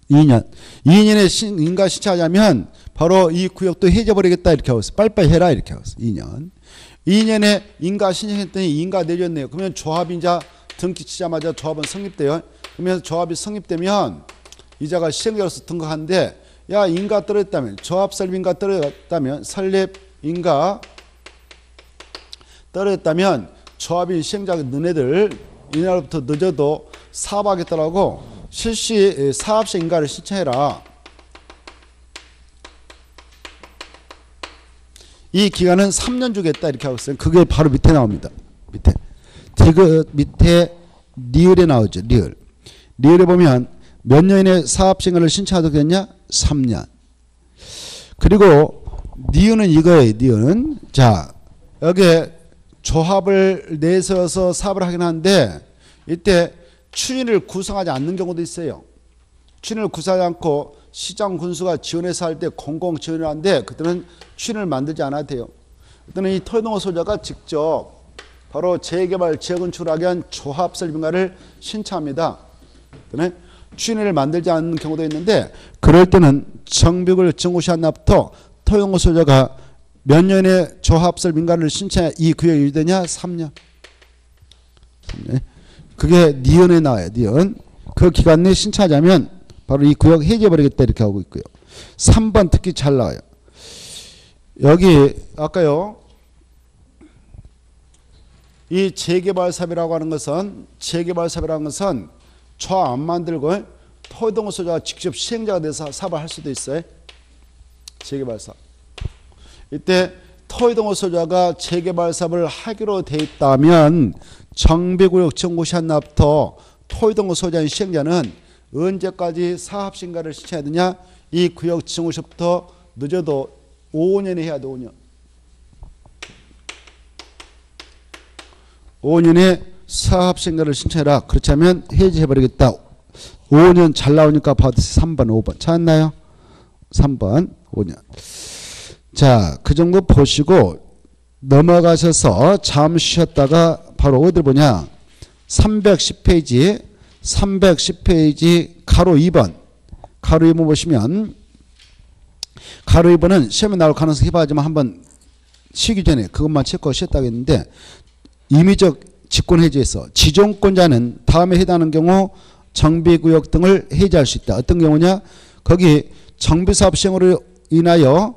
2년. 2년에 인가 신청하자면 바로 이 구역도 해져버리겠다 이렇게 하고 있어요. 빨리빨리 해라 이렇게 하고 있어요. 2년. 2년에 인가 신청했더니 인가 내줬네요. 그러면 조합이 이제 등기 치자마자 조합은 성립돼요. 그러면서 조합이 성립되면 이자가 시행자로서 등록하는데 야 인가 떨어졌다면 조합 설립 인가 떨어졌다면 설립 인가 떨어졌다면 조합이 시행자가 너네들 이날부터 늦어도 사업하겠다라고 실시 사업시 인가를 신청해라. 이 기간은 3년 주겠다 이렇게 하고 있어요. 그게 바로 밑에 나옵니다. 밑에. 디귿 밑에 리을에 나오죠. 리을에 보면 몇 년에 사업 시행을 신청하도록 됐냐? 3년. 그리고 니은은 이거예요. 니은은 자 여기에 조합을 내세워서 사업을 하긴 하는데 이때 추진을 구성하지 않는 경우도 있어요. 추진을 구성하지 않고 시장 군수가 지원해서 할 때 공공 지원을 하는데 그때는 추진을 만들지 않아도 돼요. 그때는 이 토지동호 소유자가 직접 바로 재개발 재건축을 하기 위한 조합 설립인가를 신청합니다. 그다음에 추진을 만들지 않는 경우도 있는데 그럴 때는 정비구역 정구시 한날부터 토지동호 소유자가 몇 년에 조합 설립인가를 신청해 이 구역이 유지되냐? 3년. 그게 니은에 나와요. 니은. 그 기간 내에 신청하자면 바로 이 구역 해제해버리겠다 이렇게 하고 있고요. 3번 특히 잘 나와요. 여기 아까요. 이 재개발 사업이라고 하는 것은 조합 안 만들고 토지동호 소유자가 직접 시행자가 돼서 사업을 할 수도 있어요. 재개발 사업. 이때 토지동호 소유자가 재개발 사업을 하기로 돼 있다면 정비구역 정구시 한날부터 토지동호 소유자인 시행자는 언제까지 사업신가를 신청해야 되냐? 이 구역 지정구시부터 늦어도 5년에 해야 돼. 5년. 5년에 사업신가를 신청해라. 그렇지 않으면 해지해버리겠다. 5년 잘 나오니까 받으세요. 3번 5번 찾았나요? 3번 5년. 자, 그 정도 보시고 넘어가셔서 잠시 쉬었다가 바로 어디 보냐? 310페이지 가로 2번 가로 2번 보시면 가로 2번은 시험에 나올 가능성이 해봐야지만 한번 쉬기 전에 그것만 체크하고 쉬었다고 했는데 임의적 직권 해지에서 지정권자는 다음에 해당하는 경우 정비구역 등을 해지할 수 있다. 어떤 경우냐? 거기 정비사업 시행으로 인하여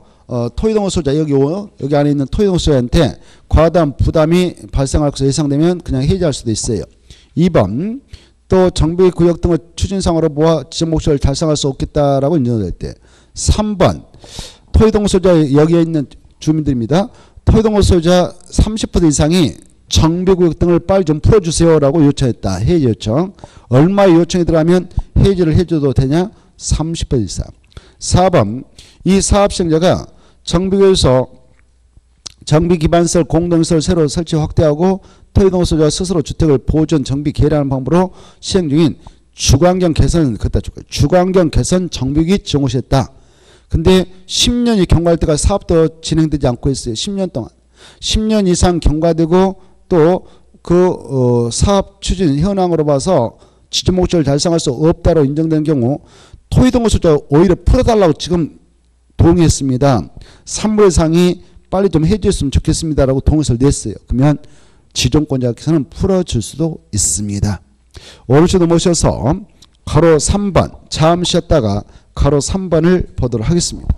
토지동호 소유자 여기 안에 있는 토지동호 소유자한테 과다한 부담이 발생할 것으로 예상되면 그냥 해지할 수도 있어요. 2번 또 정비구역 등을 추진상으로 모아 지정 목적을 달성할 수 없겠다라고 인정될 때 3번 토지동호 소유자 여기에 있는 주민들입니다. 토지동호 소유자 30% 이상이 정비구역 등을 빨리 좀 풀어주세요라고 요청했다. 해지 요청. 얼마의 요청이 들어가면 해지를 해줘도 되냐? 30% 이상. 4번 이 사업시행자가 정비구역에서 정비기반시설 공동시설 새로 설치 확대하고 토지동호 소유자 스스로 주택을 보존 정비 개량하는 방법으로 시행 중인 주거환경 개선 주거환경 개선 정비기 지정을 했다. 근데 10년이 경과할 때가 사업도 진행되지 않고 있어요. 10년 동안. 10년 이상 경과되고 또 그 사업 추진 현황으로 봐서 지정 목적을 달성할 수 없다로 인정되는 경우 토지동호 소유자 오히려 풀어달라고 지금 동의했습니다. 3분 이상이 빨리 좀 해주셨으면 좋겠습니다라고 동의서를 냈어요. 그러면 지정권자께서는 풀어줄 수도 있습니다. 오른쪽으로 모셔서 가로 3번 잠시 쉬었다가 가로 3번을 보도록 하겠습니다.